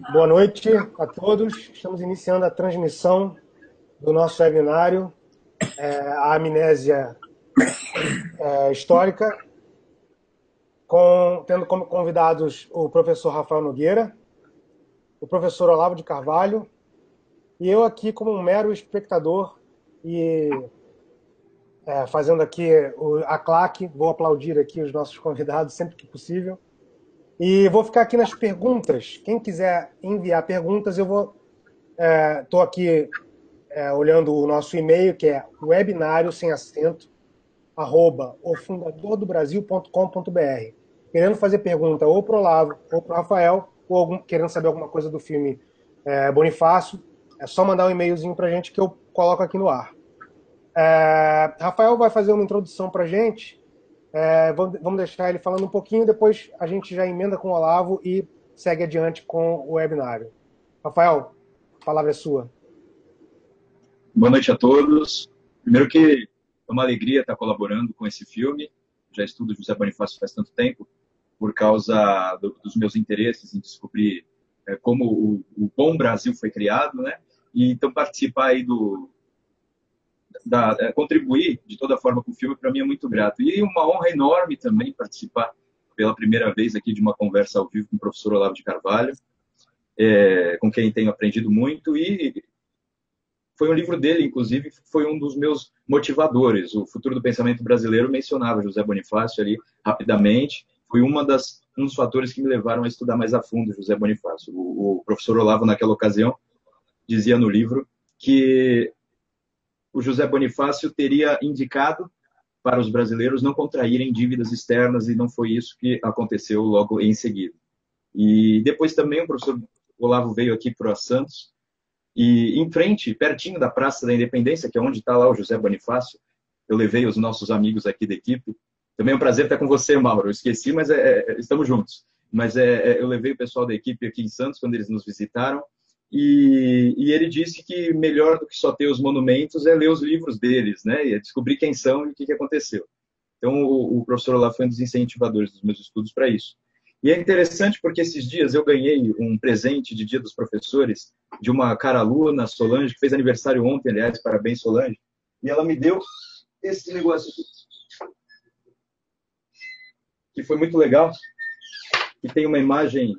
Boa noite a todos. Estamos iniciando a transmissão do nosso webinário, a Amnésia Histórica, tendo como convidados o professor Rafael Nogueira, o professor Olavo de Carvalho, e eu aqui como um mero espectador e fazendo aqui a claque, vou aplaudir aqui os nossos convidados sempre que possível. E vou ficar aqui nas perguntas. Quem quiser enviar perguntas, eu vou. Estou aqui olhando o nosso e-mail, que é webinário sem acento, ofundadordobrasil.com.br. Querendo fazer pergunta ou para o Olavo ou para o Rafael, ou querendo saber alguma coisa do filme Bonifácio, é só mandar um e-mailzinho para a gente que eu coloco aqui no ar. Rafael vai fazer uma introdução para a gente. Vamos deixar ele falando um pouquinho, depois a gente já emenda com o Olavo e segue adiante com o webinário. Rafael, a palavra é sua. Boa noite a todos. Primeiro que é uma alegria estar colaborando com esse filme. Já estudo José Bonifácio faz tanto tempo, por causa dos meus interesses em descobrir como o bom Brasil foi criado, né? E então participar aí contribuir de toda forma com o filme, para mim é muito grato. E uma honra enorme também participar pela primeira vez aqui de uma conversa ao vivo com o professor Olavo de Carvalho, com quem tenho aprendido muito, e foi um livro dele, inclusive, foi um dos meus motivadores. O Futuro do Pensamento Brasileiro mencionava José Bonifácio ali rapidamente, foi um dos fatores que me levaram a estudar mais a fundo José Bonifácio. O professor Olavo, naquela ocasião, dizia no livro que o José Bonifácio teria indicado para os brasileiros não contraírem dívidas externas, e não foi isso que aconteceu logo em seguida. E depois também o professor Olavo veio aqui para Santos, e em frente, pertinho da Praça da Independência, que é onde está lá o José Bonifácio, eu levei os nossos amigos aqui da equipe. Também é um prazer estar com você, Mauro. Eu esqueci, mas estamos juntos. Mas eu levei o pessoal da equipe aqui em Santos, quando eles nos visitaram, e ele disse que melhor do que só ter os monumentos é ler os livros deles, né? E é descobrir quem são e o que aconteceu. Então, o professor lá foi um dos incentivadores dos meus estudos para isso. E é interessante porque esses dias eu ganhei um presente de Dia dos Professores de uma cara aluna, Solange, que fez aniversário ontem, aliás, parabéns, Solange. E ela me deu esse negócio aqui, que foi muito legal, que tem uma imagem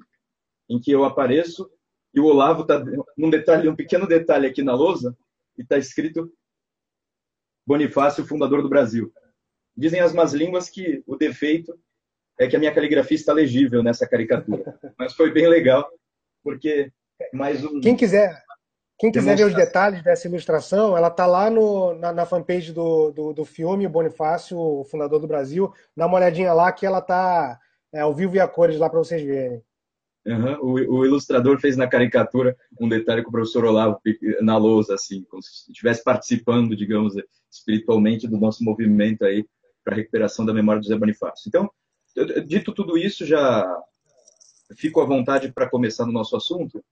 em que eu apareço e o Olavo está um pequeno detalhe aqui na lousa, e está escrito Bonifácio, fundador do Brasil. Dizem as más línguas que o defeito é que a minha caligrafia está legível nessa caricatura. Mas foi bem legal, porque mais um... Quem quiser ver os detalhes dessa ilustração, ela está lá na fanpage do filme Bonifácio, o fundador do Brasil. Dá uma olhadinha lá que ela está ao vivo e a cores lá para vocês verem. Uhum. O ilustrador fez na caricatura um detalhe com o professor Olavo na lousa, assim, como se estivesse participando, digamos, espiritualmente do nosso movimento aí para a recuperação da memória do José Bonifácio. Então, dito tudo isso, já fico à vontade para começar no nosso assunto,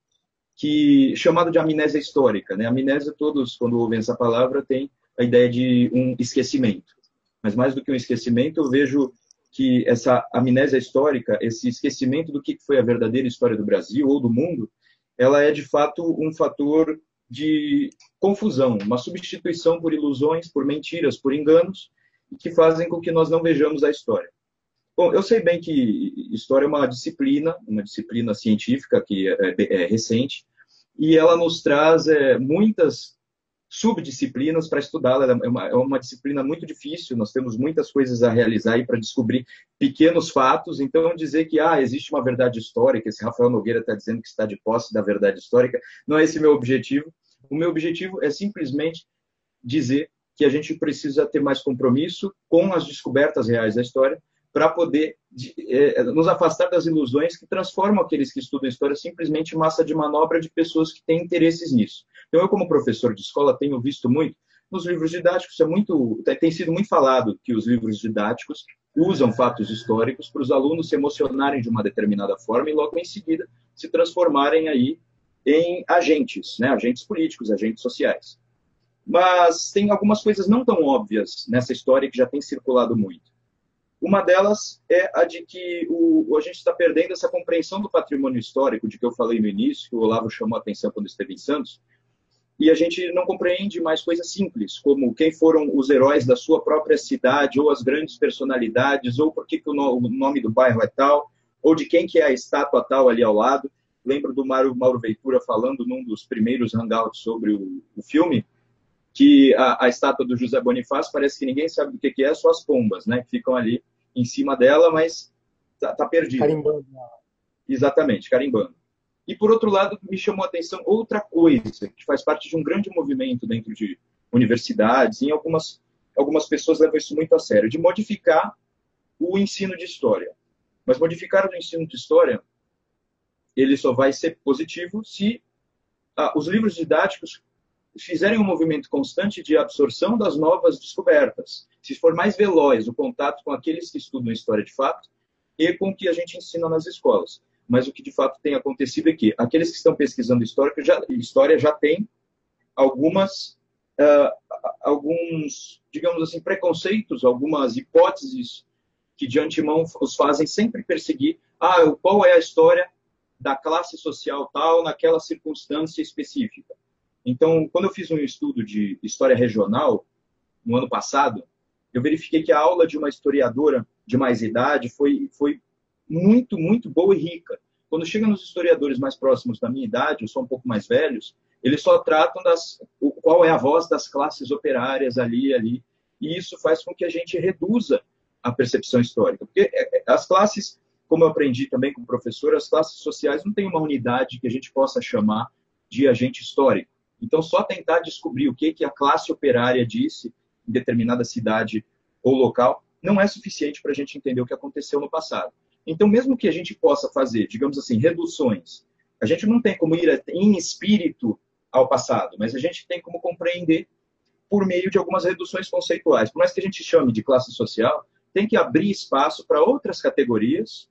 que chamado de amnésia histórica, né? Amnésia, todos, quando ouvem essa palavra, têm a ideia de um esquecimento. Mas mais do que um esquecimento, eu vejo que essa amnésia histórica, esse esquecimento do que foi a verdadeira história do Brasil ou do mundo, ela é de fato um fator de confusão, uma substituição por ilusões, por mentiras, por enganos, que fazem com que nós não vejamos a história. Bom, eu sei bem que história é uma disciplina científica que é recente, e ela nos traz muitas subdisciplinas para estudá-la. É uma disciplina muito difícil, nós temos muitas coisas a realizar para descobrir pequenos fatos. Então, dizer que existe uma verdade histórica, esse Rafael Nogueira está dizendo que está de posse da verdade histórica, não é esse meu objetivo. O meu objetivo é simplesmente dizer que a gente precisa ter mais compromisso com as descobertas reais da história, para poder nos afastar das ilusões que transformam aqueles que estudam história simplesmente massa de manobra de pessoas que têm interesses nisso. Então, eu, como professor de escola, tenho visto muito nos livros didáticos, tem sido muito falado que os livros didáticos usam fatos históricos para os alunos se emocionarem de uma determinada forma e logo em seguida se transformarem aí em agentes, né? Agentes políticos, agentes sociais. Mas tem algumas coisas não tão óbvias nessa história que já tem circulado muito. Uma delas é a de que a gente está perdendo essa compreensão do patrimônio histórico, de que eu falei no início, que o Olavo chamou a atenção quando esteve em Santos, e a gente não compreende mais coisas simples, como quem foram os heróis da sua própria cidade, ou as grandes personalidades, ou por que o nome do bairro é tal, ou de quem que é a estátua tal ali ao lado. Lembro do Mauro Ventura falando num dos primeiros hangouts sobre o filme, que a estátua do José Bonifácio parece que ninguém sabe do que é, só as pombas, né, que ficam ali em cima dela, mas tá perdida. Carimbando. Exatamente, carimbando. E, por outro lado, me chamou a atenção outra coisa, que faz parte de um grande movimento dentro de universidades, e algumas pessoas levam isso muito a sério, de modificar o ensino de história. Mas modificar o ensino de história, ele só vai ser positivo se os livros didáticos fizerem um movimento constante de absorção das novas descobertas. Se for mais veloz o contato com aqueles que estudam história de fato e com o que a gente ensina nas escolas. Mas o que de fato tem acontecido é que aqueles que estão pesquisando história já têm alguns, digamos assim, preconceitos, algumas hipóteses que de antemão os fazem sempre perseguir qual é a história da classe social tal naquela circunstância específica. Então, quando eu fiz um estudo de história regional, no ano passado, eu verifiquei que a aula de uma historiadora de mais idade foi muito, muito boa e rica. Quando chega nos historiadores mais próximos da minha idade, ou são um pouco mais velhos, eles só tratam qual é a voz das classes operárias ali. E isso faz com que a gente reduza a percepção histórica. Porque as classes, como eu aprendi também com o professor, as classes sociais não têm uma unidade que a gente possa chamar de agente histórico. Então, só tentar descobrir o que a classe operária disse em determinada cidade ou local não é suficiente para a gente entender o que aconteceu no passado. Então, mesmo que a gente possa fazer, digamos assim, reduções, a gente não tem como ir em espírito ao passado, mas a gente tem como compreender por meio de algumas reduções conceituais. Por mais que a gente chame de classe social, tem que abrir espaço para outras categorias,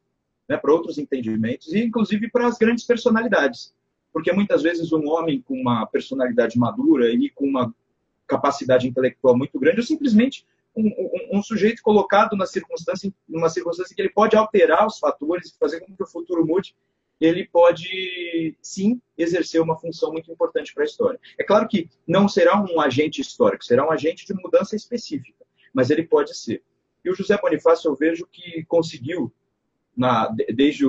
né, para outros entendimentos, e inclusive para as grandes personalidades. Porque muitas vezes um homem com uma personalidade madura e com uma capacidade intelectual muito grande, ou simplesmente um sujeito colocado numa circunstância que ele pode alterar os fatores, fazer com que o futuro mude, ele pode, sim, exercer uma função muito importante para a história. É claro que não será um agente histórico, será um agente de mudança específica, mas ele pode ser. E o José Bonifácio, eu vejo que conseguiu, desde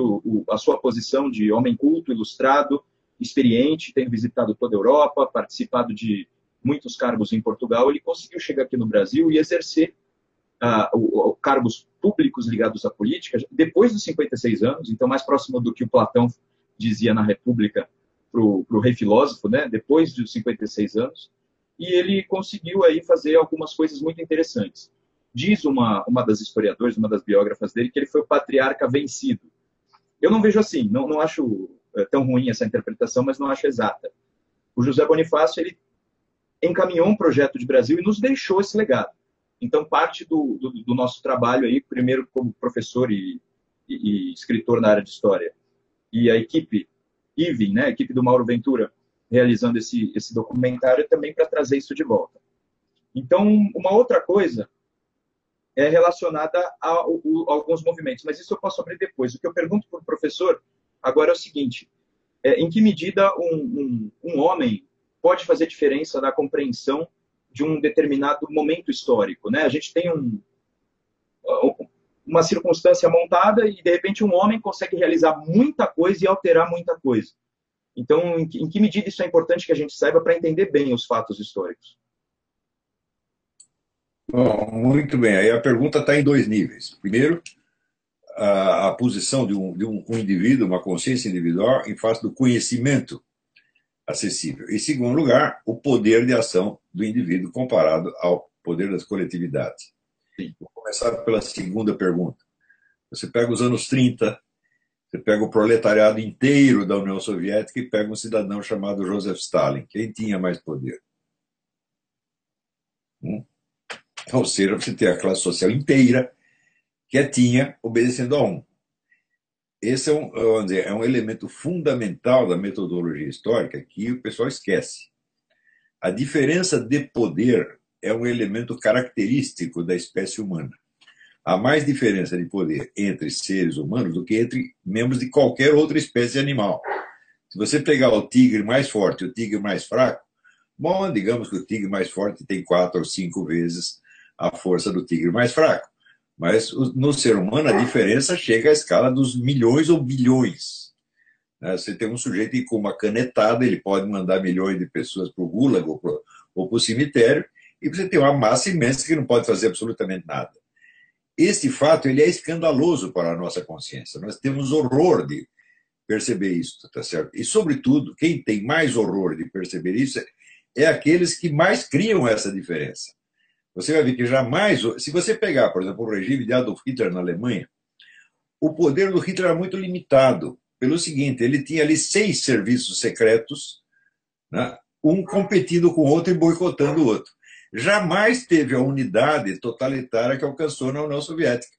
a sua posição de homem culto, ilustrado, experiente, tendo visitado toda a Europa, participado de muitos cargos em Portugal, ele conseguiu chegar aqui no Brasil e exercer cargos públicos ligados à política depois dos 56 anos, então mais próximo do que o Platão dizia na República para o rei filósofo, né? Depois dos 56 anos, e ele conseguiu aí fazer algumas coisas muito interessantes. Diz uma das historiadoras, uma das biógrafas dele, que ele foi o patriarca vencido. Eu não vejo assim, não acho tão ruim essa interpretação, mas não acho exata. O José Bonifácio, ele encaminhou um projeto de Brasil e nos deixou esse legado. Então, parte do nosso trabalho aí, primeiro como professor e escritor na área de história, e a equipe IVE, né, a equipe do Mauro Ventura, realizando esse documentário também para trazer isso de volta. Então, uma outra coisa é relacionada a alguns movimentos, mas isso eu posso abrir depois. O que eu pergunto para o professor agora é o seguinte: em que medida um homem pode fazer diferença na compreensão de um determinado momento histórico, né? A gente tem uma circunstância montada e, de repente, um homem consegue realizar muita coisa e alterar muita coisa. Então, em que medida isso é importante que a gente saiba para entender bem os fatos históricos? Bom, muito bem. Aí a pergunta está em dois níveis. Primeiro, a posição de um indivíduo, uma consciência individual, em face do conhecimento acessível. Em segundo lugar, o poder de ação do indivíduo comparado ao poder das coletividades. Sim. Vou começar pela segunda pergunta. Você pega os anos 30, você pega o proletariado inteiro da União Soviética e pega um cidadão chamado Joseph Stalin. Quem tinha mais poder? Ou seja, você tem a classe social inteira quietinha, obedecendo a um. Esse vamos dizer, é um elemento fundamental da metodologia histórica que o pessoal esquece. A diferença de poder é um elemento característico da espécie humana. há mais diferença de poder entre seres humanos do que entre membros de qualquer outra espécie animal. Se você pegar o tigre mais forte e o tigre mais fraco, bom, digamos que o tigre mais forte tem 4 ou 5 vezes a força do tigre mais fraco. Mas no ser humano a diferença chega à escala dos milhões ou bilhões. Você tem um sujeito que com uma canetada ele pode mandar milhões de pessoas para o gulag ou para o cemitério, e você tem uma massa imensa que não pode fazer absolutamente nada. Este fato ele é escandaloso para a nossa consciência. Nós temos horror de perceber isso, tá certo? E, sobretudo, quem tem mais horror de perceber isso é aqueles que mais criam essa diferença. Você vai ver que jamais, se você pegar, por exemplo, o regime de Adolf Hitler na Alemanha, o poder do Hitler era muito limitado. Pelo seguinte, ele tinha ali 6 serviços secretos, né, um competindo com o outro e boicotando o outro. Jamais teve a unidade totalitária que alcançou na União Soviética.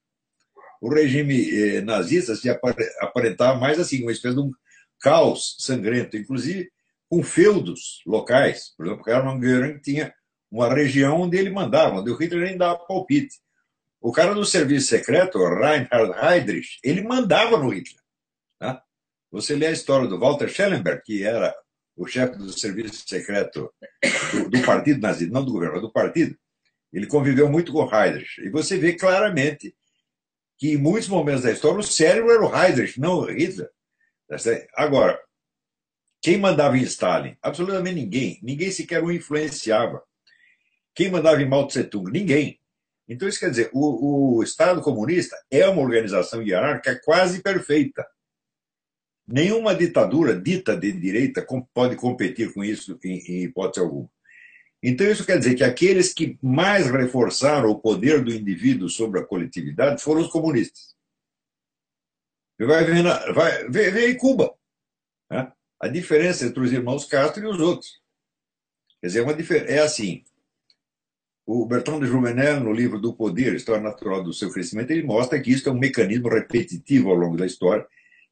O regime nazista se aparentava mais assim, uma espécie de um caos sangrento, inclusive com feudos locais. Por exemplo, o Hermann Göring tinha uma região onde ele mandava, onde o Hitler nem dava palpite. O cara do serviço secreto, Reinhard Heydrich, ele mandava no Hitler. Tá? Você lê a história do Walter Schellenberg, que era o chefe do serviço secreto do partido nazista, não do governo, mas do partido, ele conviveu muito com o Heydrich. E você vê claramente que em muitos momentos da história o cérebro era o Heydrich, não o Hitler. Agora, quem mandava em Stalin? Absolutamente ninguém. Ninguém sequer o influenciava. Quem mandava em Mao Tse-tung? Ninguém. Então, isso quer dizer, o Estado comunista é uma organização hierárquica quase perfeita. Nenhuma ditadura dita de direita pode competir com isso em hipótese alguma. Então, isso quer dizer que aqueles que mais reforçaram o poder do indivíduo sobre a coletividade foram os comunistas. Vai ver em Cuba, né? A diferença entre os irmãos Castro e os outros. Quer dizer, é assim. O Bertrand de Jouvenel, no livro do Poder, História Natural do Seu Crescimento, ele mostra que isso é um mecanismo repetitivo ao longo da história.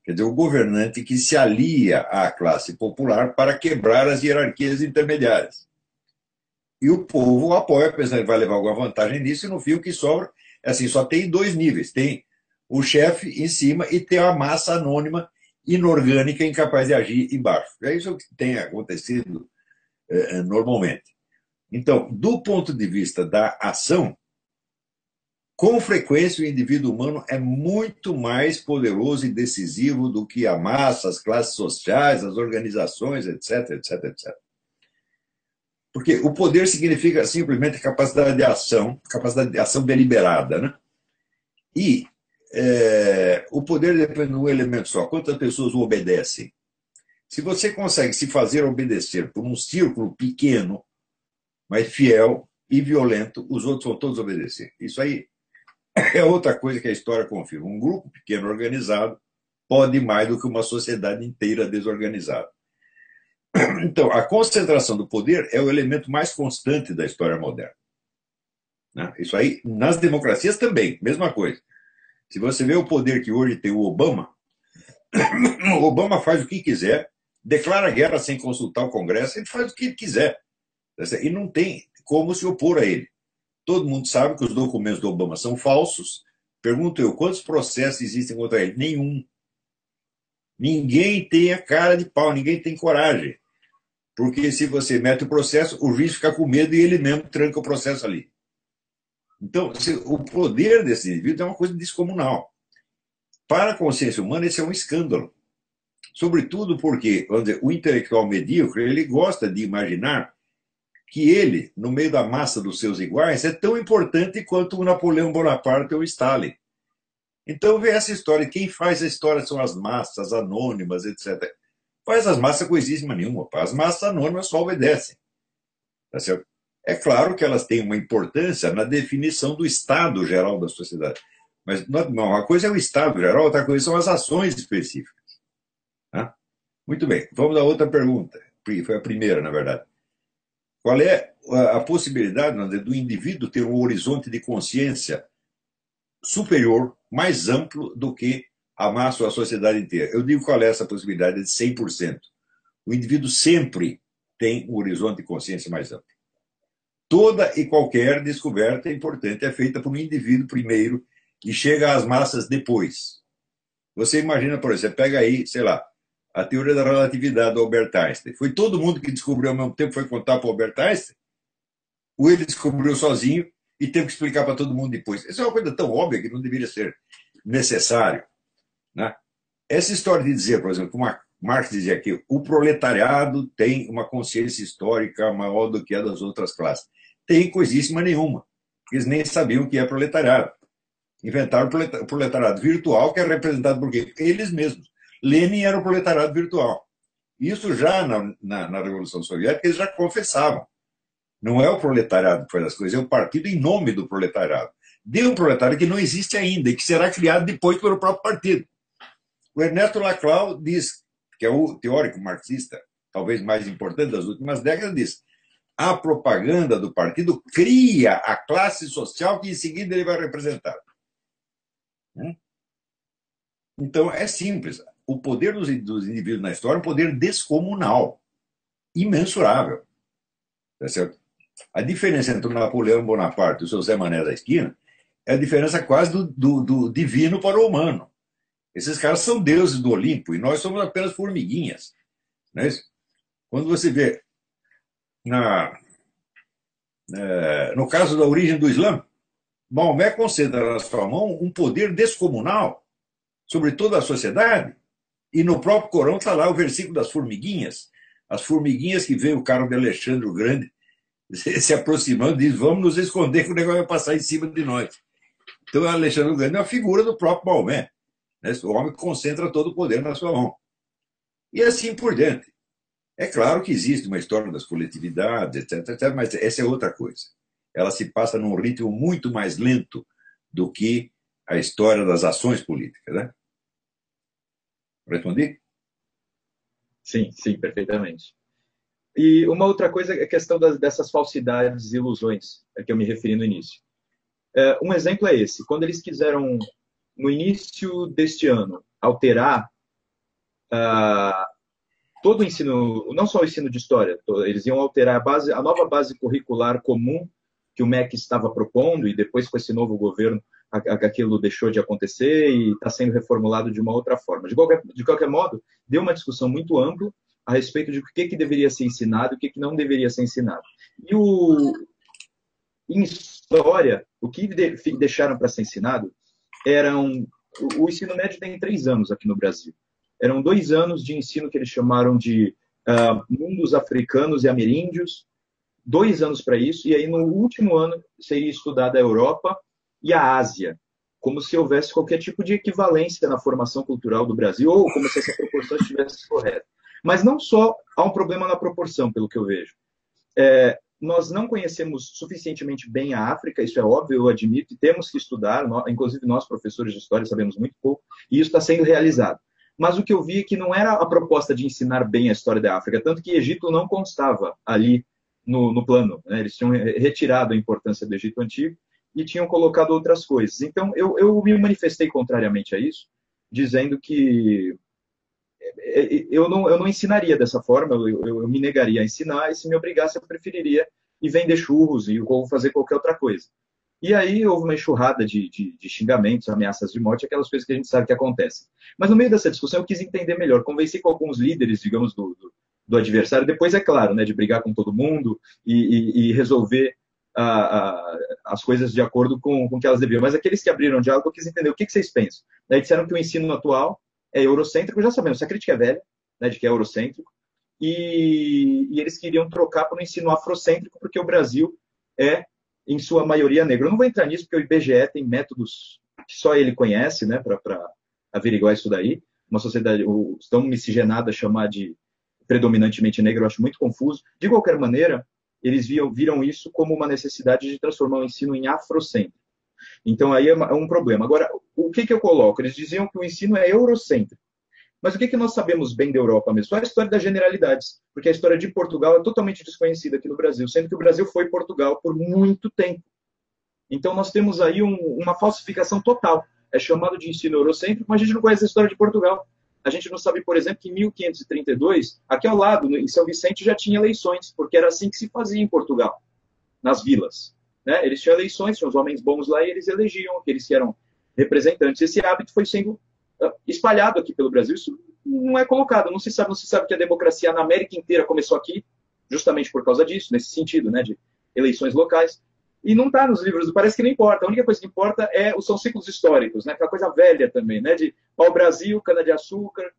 Quer dizer, o governante que se alia à classe popular para quebrar as hierarquias intermediárias. E o povo apoia, pensando que vai levar alguma vantagem nisso, e no fim o que sobra é assim, só tem 2 níveis. Tem o chefe em cima e tem a massa anônima, inorgânica, incapaz de agir embaixo. É isso que tem acontecido normalmente. Então, do ponto de vista da ação, com frequência o indivíduo humano é muito mais poderoso e decisivo do que a massa, as classes sociais, as organizações, etc, etc, etc. Porque o poder significa simplesmente capacidade de ação deliberada, né? E o poder depende de um elemento só. Quantas pessoas o obedecem? Se você consegue se fazer obedecer por um círculo pequeno, mas fiel e violento, os outros vão todos obedecer. Isso aí é outra coisa que a história confirma. Um grupo pequeno organizado pode mais do que uma sociedade inteira desorganizada. Então, a concentração do poder é o elemento mais constante da história moderna. Isso aí, nas democracias também, mesma coisa. Se você vê o poder que hoje tem o Obama faz o que quiser, declara guerra sem consultar o Congresso, ele faz o que ele quiser. E não tem como se opor a ele. Todo mundo sabe que os documentos do Obama são falsos. Pergunto eu, quantos processos existem contra ele? Nenhum. Ninguém tem a cara de pau, ninguém tem coragem. Porque se você mete o processo, o juiz fica com medo e ele mesmo tranca o processo ali. Então, o poder desse indivíduo é uma coisa descomunal. Para a consciência humana, esse é um escândalo. Sobretudo porque, vamos dizer, o intelectual medíocre, ele gosta de imaginar que ele, no meio da massa dos seus iguais, é tão importante quanto o Napoleão Bonaparte ou o Stalin. Então, vê essa história. Quem faz a história são as massas anônimas, etc. Faz as massas coisíssima nenhuma. As massas anônimas só obedecem. Tá certo? É claro que elas têm uma importância na definição do estado geral da sociedade. Mas uma coisa é o estado geral, outra coisa são as ações específicas. Tá? Muito bem. Vamos à outra pergunta. Foi a primeira, na verdade. Qual é a possibilidade do indivíduo ter um horizonte de consciência superior, mais amplo do que a massa ou a sociedade inteira? Eu digo qual é essa possibilidade de 100%. O indivíduo sempre tem um horizonte de consciência mais amplo. Toda e qualquer descoberta importante é feita por um indivíduo primeiro e chega às massas depois. Você imagina, por exemplo, pega aí, sei lá, a teoria da relatividade do Albert Einstein. Foi todo mundo que descobriu ao mesmo tempo, foi contar para o Albert Einstein? Ou ele descobriu sozinho e teve que explicar para todo mundo depois? Isso é uma coisa tão óbvia que não deveria ser necessário, né? Essa história de dizer, por exemplo, como Marx dizia aqui, o proletariado tem uma consciência histórica maior do que a das outras classes. Tem coisíssima nenhuma. Eles nem sabiam o que é proletariado. Inventaram o proletariado virtual, que é representado por quê? Eles mesmos. Lenin era o proletariado virtual. Isso já na Revolução Soviética eles já confessavam. Não é o proletariado que faz as coisas, é o partido em nome do proletariado. De um proletariado que não existe ainda e que será criado depois pelo próprio partido. O Ernesto Laclau diz, que é o teórico marxista, talvez mais importante das últimas décadas, diz: a propaganda do partido cria a classe social que em seguida ele vai representar. Então, é simples. O poder dos indivíduos na história é um poder descomunal, imensurável. Tá certo? A diferença entre o Napoleão Bonaparte e o seu Zé Mané da esquina é a diferença quase do divino para o humano. Esses caras são deuses do Olimpo e nós somos apenas formiguinhas. Não é isso? Quando você vê, no caso da origem do Islã, Maomé concentra na sua mão um poder descomunal sobre toda a sociedade. E no próprio Corão está lá o versículo das formiguinhas. As formiguinhas que veio o carro de Alexandre o Grande se aproximando e diz: vamos nos esconder que o negócio vai passar em cima de nós. Então, Alexandre o Grande é uma figura do próprio Maomé. Né? O homem concentra todo o poder na sua mão. E assim por diante. É claro que existe uma história das coletividades, etc., mas essa é outra coisa. Ela se passa num ritmo muito mais lento do que a história das ações políticas. Né? Respondi? Sim, sim, perfeitamente. E uma outra coisa é a questão dessas falsidades e ilusões a que eu me referi no início. Um exemplo é esse. Quando eles quiseram, no início deste ano, alterar todo o ensino, não só o ensino de história, eles iam alterar a nova base curricular comum que o MEC estava propondo, e depois com esse novo governo aquilo deixou de acontecer e está sendo reformulado de uma outra forma. De qualquer modo, deu uma discussão muito ampla a respeito de o que deveria ser ensinado e o que não deveria ser ensinado. E em história, o que deixaram para ser ensinado o ensino médio tem 3 anos aqui no Brasil. Eram 2 anos de ensino que eles chamaram de mundos africanos e ameríndios, 2 anos para isso, e aí no último ano seria estudada a Europa e a Ásia, como se houvesse qualquer tipo de equivalência na formação cultural do Brasil, ou como se essa proporção estivesse correta. Mas não só há um problema na proporção, pelo que eu vejo. Nós não conhecemos suficientemente bem a África, isso é óbvio, eu admito, e temos que estudar, inclusive nós, professores de história, sabemos muito pouco, e isso está sendo realizado. Mas o que eu vi é que não era a proposta de ensinar bem a história da África, tanto que Egito não constava ali no plano. Né? Eles tinham retirado a importância do Egito Antigo e tinham colocado outras coisas. Então, eu me manifestei contrariamente a isso, dizendo que eu não ensinaria dessa forma, eu me negaria a ensinar, e se me obrigasse, eu preferiria ir vender churros ou fazer qualquer outra coisa. E aí houve uma enxurrada de xingamentos, ameaças de morte, aquelas coisas que a gente sabe que acontecem. Mas no meio dessa discussão eu quis entender melhor, convenci com alguns líderes, digamos, do adversário, depois, é claro, né, de brigar com todo mundo e resolver as coisas de acordo com o que elas deviam. Mas aqueles que abriram o diálogo, eu quis entender o que vocês pensam. Daí disseram que o ensino atual é eurocêntrico, já sabemos, essa crítica é velha, né, de que é eurocêntrico, e eles queriam trocar para o ensino afrocêntrico, porque o Brasil é, em sua maioria, negro. Eu não vou entrar nisso, porque o IBGE tem métodos que só ele conhece, né, para averiguar isso daí. Uma sociedade tão miscigenada, chamar de predominantemente negra, eu acho muito confuso. De qualquer maneira, eles viram isso como uma necessidade de transformar o ensino em afrocêntrico. Então, aí é um problema. Agora, o que eu coloco? Eles diziam que o ensino é eurocêntrico. Mas o que nós sabemos bem da Europa mesmo? Só a história das generalidades. Porque a história de Portugal é totalmente desconhecida aqui no Brasil, sendo que o Brasil foi Portugal por muito tempo. Então, nós temos aí uma falsificação total. É chamado de ensino eurocêntrico, mas a gente não conhece a história de Portugal. A gente não sabe, por exemplo, que em 1532, aqui ao lado, em São Vicente, já tinha eleições, porque era assim que se fazia em Portugal, nas vilas. Né? Eles tinham eleições, tinham os homens bons lá e eles elegiam aqueles que eram representantes. Esse hábito foi sendo espalhado aqui pelo Brasil. Isso não é colocado, não se sabe que a democracia na América inteira começou aqui, justamente por causa disso, nesse sentido, né, de eleições locais. E não está nos livros, parece que não importa. A única coisa que importa são ciclos históricos, né? Aquela coisa velha também, né? De pau-brasil, cana-de-açúcar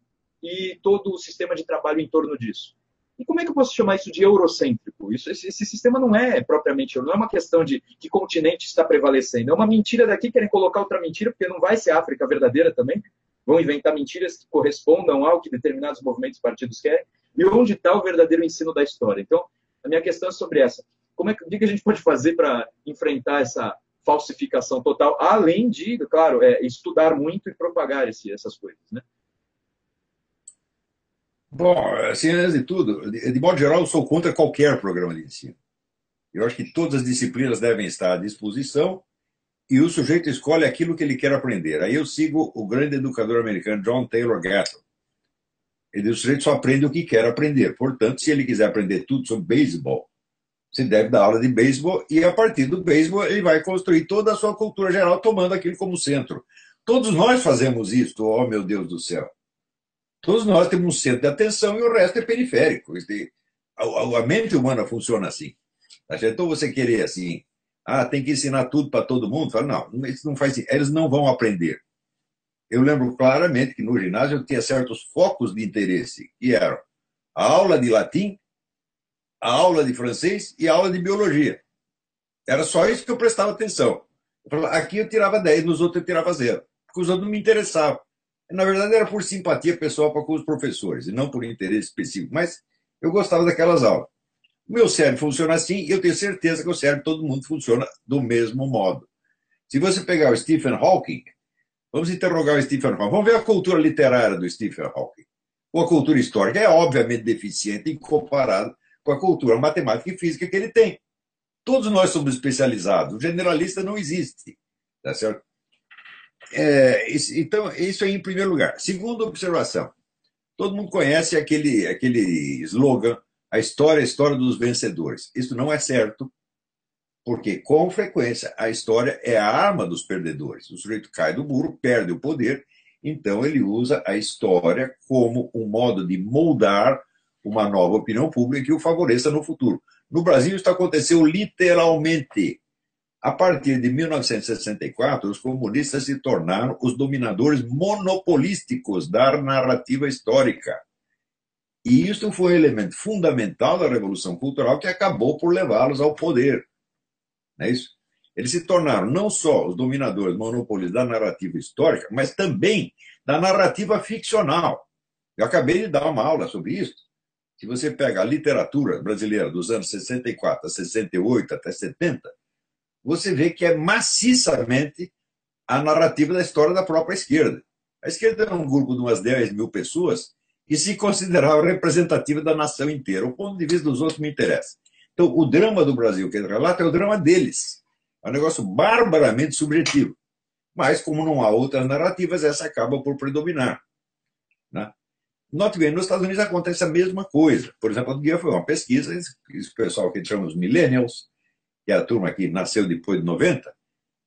e todo o sistema de trabalho em torno disso. E como é que eu posso chamar isso de eurocêntrico? Esse sistema não é propriamente, não é uma questão de que continente está prevalecendo. É uma mentira daqui, querem colocar outra mentira, porque não vai ser a África verdadeira também. Vão inventar mentiras que correspondam ao que determinados movimentos e partidos querem. E onde está o verdadeiro ensino da história? Então, a minha questão é sobre essa. O que a gente pode fazer para enfrentar essa falsificação total, além de, claro, estudar muito e propagar essas coisas, né? Bom, assim, antes de tudo, de modo geral, eu sou contra qualquer programa de ensino. Eu acho que todas as disciplinas devem estar à disposição e o sujeito escolhe aquilo que ele quer aprender. Aí eu sigo o grande educador americano John Taylor Gatto. Ele diz: o sujeito só aprende o que quer aprender. Portanto, se ele quiser aprender tudo sobre beisebol, você deve dar aula de beisebol e, a partir do beisebol, ele vai construir toda a sua cultura geral, tomando aquilo como centro. Todos nós fazemos isso, oh meu Deus do céu. Todos nós temos um centro de atenção e o resto é periférico. A mente humana funciona assim. Então você querer assim, tem que ensinar tudo para todo mundo, fala, não, isso não faz sentido. Eles não vão aprender. Eu lembro claramente que no ginásio eu tinha certos focos de interesse, que eram a aula de latim, a aula de francês e a aula de biologia. Era só isso que eu prestava atenção. Aqui eu tirava 10, nos outros eu tirava 0, porque os outros não me interessavam. Na verdade, era por simpatia pessoal para com os professores, e não por interesse específico, mas eu gostava daquelas aulas. O meu cérebro funciona assim, e eu tenho certeza que o cérebro de todo mundo funciona do mesmo modo. Se você pegar o Stephen Hawking, vamos interrogar o Stephen Hawking, vamos ver a cultura literária do Stephen Hawking. Ou a cultura histórica é obviamente deficiente em comparado com a cultura matemática e física que ele tem. Todos nós somos especializados, o generalista não existe, tá certo? Então, isso aí em primeiro lugar. Segunda observação, todo mundo conhece aquele slogan, a história é a história dos vencedores. Isso não é certo, porque, com frequência, a história é a arma dos perdedores. O sujeito cai do burro, perde o poder, então ele usa a história como um modo de moldar uma nova opinião pública que o favoreça no futuro. No Brasil, isso aconteceu literalmente. A partir de 1964, os comunistas se tornaram os dominadores monopolísticos da narrativa histórica. E isso foi um elemento fundamental da Revolução Cultural que acabou por levá-los ao poder. Não é isso? Eles se tornaram não só os dominadores monopolistas da narrativa histórica, mas também da narrativa ficcional. Eu acabei de dar uma aula sobre isso. Se você pega a literatura brasileira dos anos 64 a 68 até 70, você vê que é maciçamente a narrativa da história da própria esquerda. A esquerda é um grupo de umas 10 mil pessoas que se considerava representativa da nação inteira. O ponto de vista dos outros me interessa. Então, o drama do Brasil que ele relata é o drama deles. É um negócio barbaramente subjetivo. Mas, como não há outras narrativas, essa acaba por predominar. Né? Note bem, nos Estados Unidos acontece a mesma coisa. Por exemplo, outro dia foi uma pesquisa, esse pessoal que a gente chama os millennials, que é a turma que nasceu depois de 90,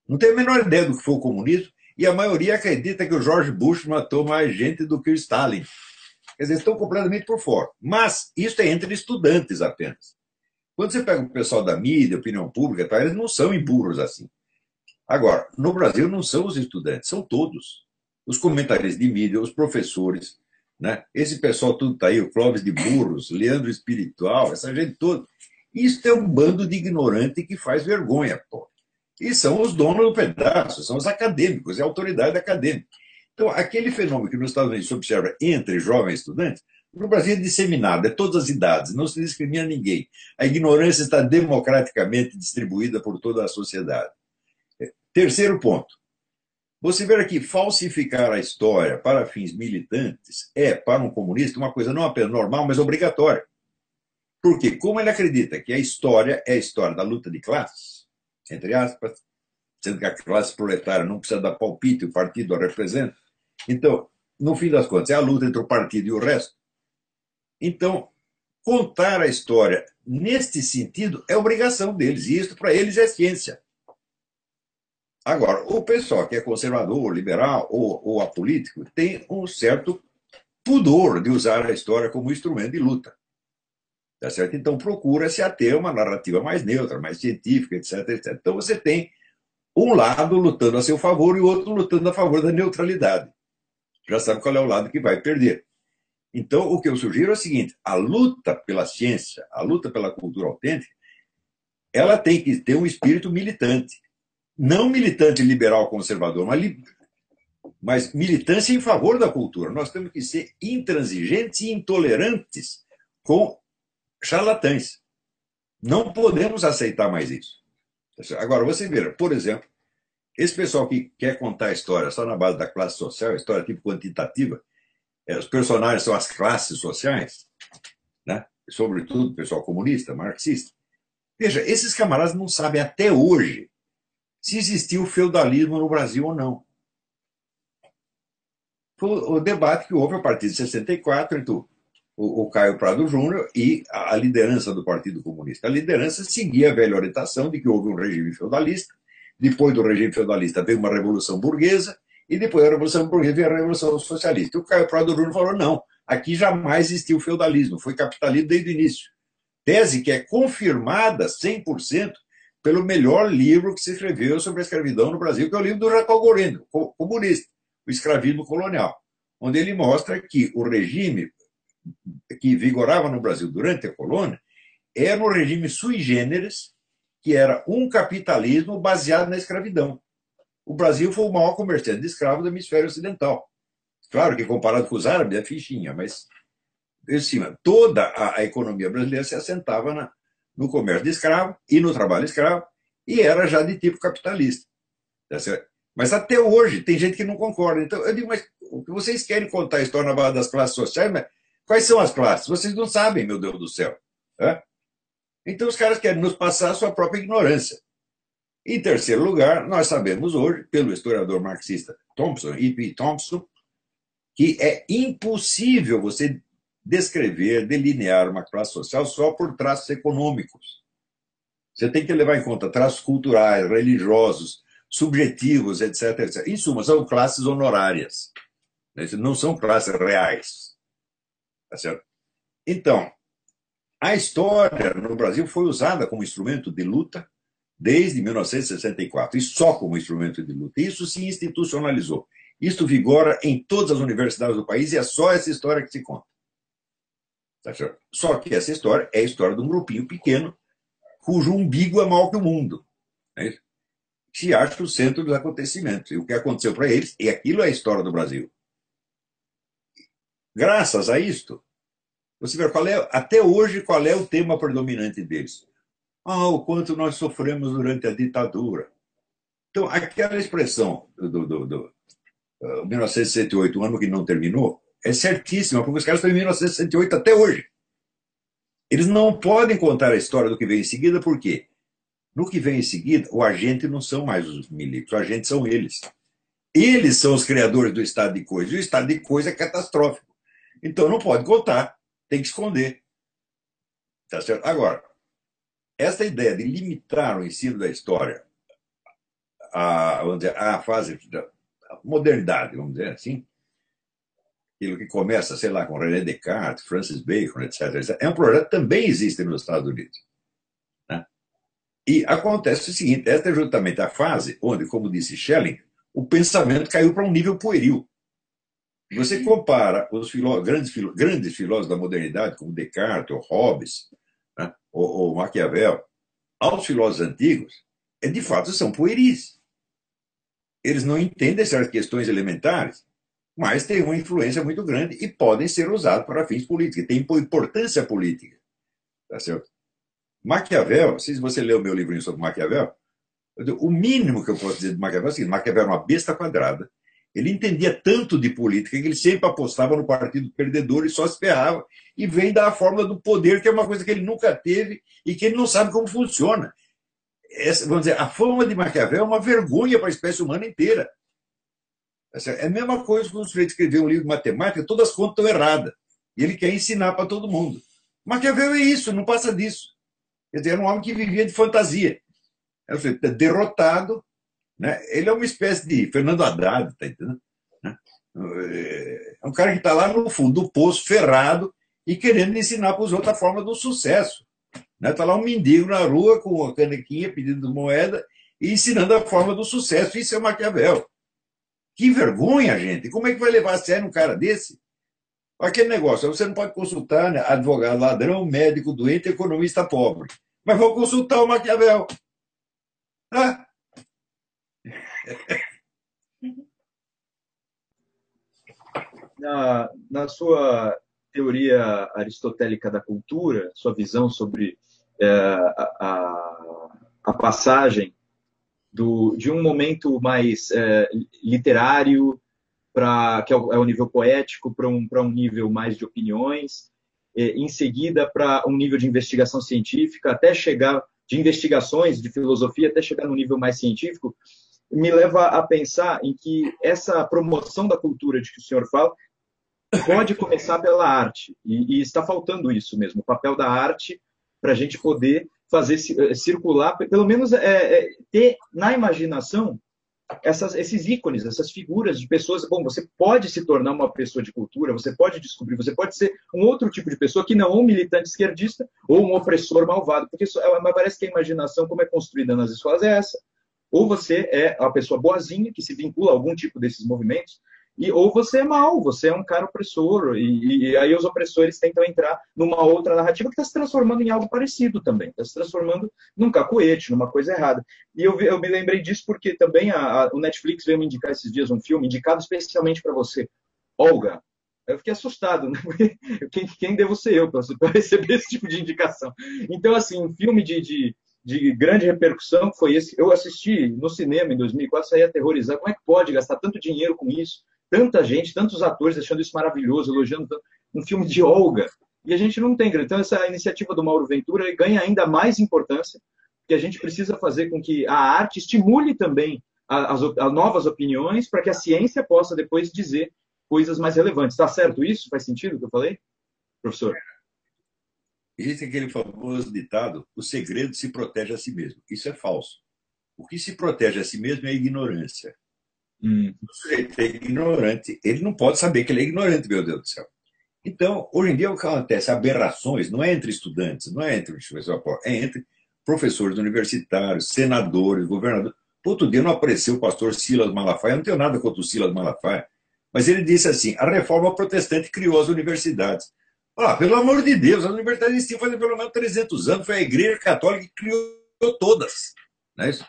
não tem a menor ideia do que foi o comunismo, e a maioria acredita que o George Bush matou mais gente do que o Stalin. Quer dizer, estão completamente por fora. Mas isso é entre estudantes apenas. Quando você pega o pessoal da mídia, opinião pública, eles não são burros assim. Agora, no Brasil não são os estudantes, são todos. Os comentaristas de mídia, os professores, né? Esse pessoal tudo está aí, o Clóvis de Burros, Leandro Espiritual, essa gente toda. Isso é um bando de ignorante que faz vergonha, pô. E são os donos do pedaço, são os acadêmicos, é a autoridade acadêmica. Então, aquele fenômeno que nos Estados Unidos se observa entre jovens estudantes, no Brasil é disseminado, é todas as idades, não se discrimina ninguém. A ignorância está democraticamente distribuída por toda a sociedade. Terceiro ponto. Você vê aqui, falsificar a história para fins militantes é, para um comunista, uma coisa não apenas normal, mas obrigatória. Por quê? Como ele acredita que a história é a história da luta de classes, entre aspas, sendo que a classe proletária não precisa dar palpite, o partido a representa. Então, no fim das contas, é a luta entre o partido e o resto. Então, contar a história neste sentido é obrigação deles, e isso para eles é ciência. Agora, o pessoal que é conservador, liberal ou apolítico tem um certo pudor de usar a história como instrumento de luta. Tá certo? Então, procura-se a ter uma narrativa mais neutra, mais científica, etc, etc. Então, você tem um lado lutando a seu favor e o outro lutando a favor da neutralidade. Já sabe qual é o lado que vai perder. Então, o que eu sugiro é o seguinte: a luta pela ciência, a luta pela cultura autêntica, ela tem que ter um espírito militante. Não militante liberal conservador, mas militância em favor da cultura. Nós temos que ser intransigentes e intolerantes com charlatães. Não podemos aceitar mais isso. Agora, você vê, por exemplo, esse pessoal que quer contar a história só na base da classe social, história tipo quantitativa, os personagens são as classes sociais, né? Sobretudo o pessoal comunista, marxista. Veja, esses camaradas não sabem até hoje se existiu feudalismo no Brasil ou não. Foi o debate que houve a partir de 64 entre o Caio Prado Júnior e a liderança do Partido Comunista. A liderança seguia a velha orientação de que houve um regime feudalista, depois do regime feudalista veio uma revolução burguesa, e depois da revolução burguesa veio a revolução socialista. E o Caio Prado Júnior falou: não, aqui jamais existiu feudalismo, foi capitalismo desde o início. Tese que é confirmada 100% pelo melhor livro que se escreveu sobre a escravidão no Brasil, que é o livro do Jacob Goreno, comunista, O Escravismo Colonial, onde ele mostra que o regime que vigorava no Brasil durante a colônia era um regime sui generis, que era um capitalismo baseado na escravidão. O Brasil foi o maior comerciante de escravos do hemisfério ocidental. Claro que comparado com os árabes é fichinha, mas assim, toda a economia brasileira se assentava no comércio de escravo e no trabalho escravo, e era já de tipo capitalista. Tá certo? Mas até hoje tem gente que não concorda. Então eu digo: mas vocês querem contar a história na base das classes sociais, mas quais são as classes? Vocês não sabem, meu Deus do céu. Então os caras querem nos passar a sua própria ignorância. Em terceiro lugar, nós sabemos hoje, pelo historiador marxista Thompson, E.P. Thompson, que é impossível você descrever, delinear uma classe social só por traços econômicos. Você tem que levar em conta traços culturais, religiosos, subjetivos, etc, etc. Em suma, são classes honorárias. Não são classes reais. Tá certo? Então, a história no Brasil foi usada como instrumento de luta desde 1964, e só como instrumento de luta. Isso se institucionalizou. Isso vigora em todas as universidades do país e é só essa história que se conta. Tá certo? Só que essa história é a história de um grupinho pequeno cujo umbigo é maior que o mundo. Né? Se acha o centro dos acontecimentos. E o que aconteceu para eles, e aquilo é a história do Brasil. Graças a isto, você vê até hoje qual é o tema predominante deles. O quanto nós sofremos durante a ditadura. Então, aquela expressão do 1968, um ano que não terminou, é certíssima, porque os caras estão em 1968 até hoje. Eles não podem contar a história do que vem em seguida, por quê? No que vem em seguida, o agente não são mais os milicos, o agente são eles. Eles são os criadores do estado de coisa, e o estado de coisa é catastrófico. Então não pode contar, tem que esconder. Tá certo? Agora, essa ideia de limitar o ensino da história vamos dizer, à fase da modernidade, vamos dizer assim, aquilo que começa, sei lá, com René Descartes, Francis Bacon, etc., etc., é um projeto que também existe nos Estados Unidos. Né? E acontece o seguinte: esta é justamente a fase onde, como disse Schelling, o pensamento caiu para um nível pueril. Você compara os grandes filósofos da modernidade, como Descartes, ou Hobbes, né, ou Maquiavel, aos filósofos antigos, de fato são pueris. Eles não entendem certas questões elementares, mas têm uma influência muito grande e podem ser usados para fins políticos, têm importância política. Tá certo? Maquiavel, se você leu o meu livrinho sobre Maquiavel, o mínimo que eu posso dizer de Maquiavel é o seguinte: Maquiavel era uma besta quadrada. Ele entendia tanto de política que ele sempre apostava no partido perdedor e só se ferrava. E vem da fórmula do poder, que é uma coisa que ele nunca teve e que ele não sabe como funciona. Vamos dizer, a fama de Maquiavel é uma vergonha para a espécie humana inteira. É a mesma coisa que o sujeito escreveu um livro de matemática, todas as contas estão erradas. E ele quer ensinar para todo mundo. Maquiavel é isso, não passa disso. Quer dizer, era um homem que vivia de fantasia. Era um sujeito derrotado, né? Ele é uma espécie de Fernando Haddad, tá entendendo? Né? É um cara que está lá no fundo do poço, ferrado, e querendo ensinar para os outros a forma do sucesso. Está lá um mendigo na rua com a canequinha pedindo moeda e ensinando a forma do sucesso. Isso é Maquiavel. Que vergonha, gente. Como é que vai levar a sério um cara desse? Aquele negócio, você não pode consultar, né, advogado ladrão, médico doente, economista pobre. Mas vou consultar o Maquiavel. Ah, Na sua teoria aristotélica da cultura, sua visão sobre a passagem de um momento mais literário, que é o nível poético, para um nível mais de opiniões, em seguida para um nível de investigação científica, até chegar, de investigações, de filosofia, até chegar no nível mais científico, me leva a pensar em que essa promoção da cultura de que o senhor fala pode começar pela arte, e está faltando isso mesmo, o papel da arte para a gente poder fazer circular, pelo menos ter na imaginação esses ícones, essas figuras de pessoas. Bom, você pode se tornar uma pessoa de cultura, você pode descobrir, você pode ser um outro tipo de pessoa que não um militante esquerdista ou um opressor malvado, porque mas parece que a imaginação, como é construída nas escolas, é essa. Ou você é a pessoa boazinha, que se vincula a algum tipo desses movimentos, ou você é mau, você é um cara opressor, e aí os opressores tentam entrar numa outra narrativa que está se transformando em algo parecido também, está se transformando num cacuete, numa coisa errada. E eu me lembrei disso porque também o Netflix veio me indicar esses dias um filme indicado especialmente para você, Olga. Eu fiquei assustado, né? Quem devo ser eu para receber esse tipo de indicação? Então, assim, um filme de grande repercussão foi esse. Eu assisti no cinema em 2004, saí aterrorizado. Como é que pode gastar tanto dinheiro com isso? Tanta gente, tantos atores achando isso maravilhoso, elogiando um filme de Olga. E a gente não tem. Então, essa iniciativa do Mauro Ventura ganha ainda mais importância, porque a gente precisa fazer com que a arte estimule também as novas opiniões, para que a ciência possa depois dizer coisas mais relevantes. Está certo isso? Faz sentido o que eu falei, professor? existe aquele famoso ditado: o segredo se protege a si mesmo. Isso é falso. O que se protege a si mesmo é a ignorância. O sujeito é ignorante, ele não pode saber que ele é ignorante, meu Deus do céu. Então, hoje em dia, o que acontece? Aberrações não é entre estudantes, não é entre é entre professores universitários, senadores, governadores. Outro dia não apareceu o pastor Silas Malafaia, eu não tenho nada contra o Silas Malafaia, mas ele disse assim: a reforma protestante criou as universidades. Ah, pelo amor de Deus, as universidades existiam faz pelo menos 300 anos, foi a Igreja Católica que criou todas. Não é isso?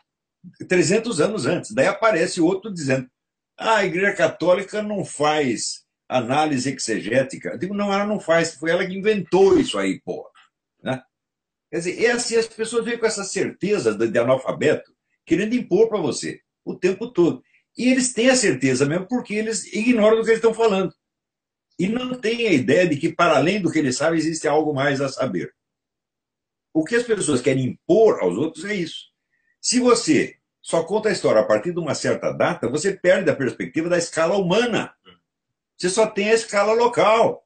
300 anos antes. Daí aparece outro dizendo: a Igreja Católica não faz análise exegética. Eu digo: não, ela não faz, foi ela que inventou isso aí, pô. Né? Quer dizer, é assim, as pessoas vêm com essa certeza de analfabeto, querendo impor para você o tempo todo. E eles têm a certeza mesmo porque eles ignoram do que eles estão falando. E não têm a ideia de que, para além do que eles sabem, existe algo mais a saber. O que as pessoas querem impor aos outros é isso. Se você só conta a história a partir de uma certa data, você perde a perspectiva da escala humana. Você só tem a escala local.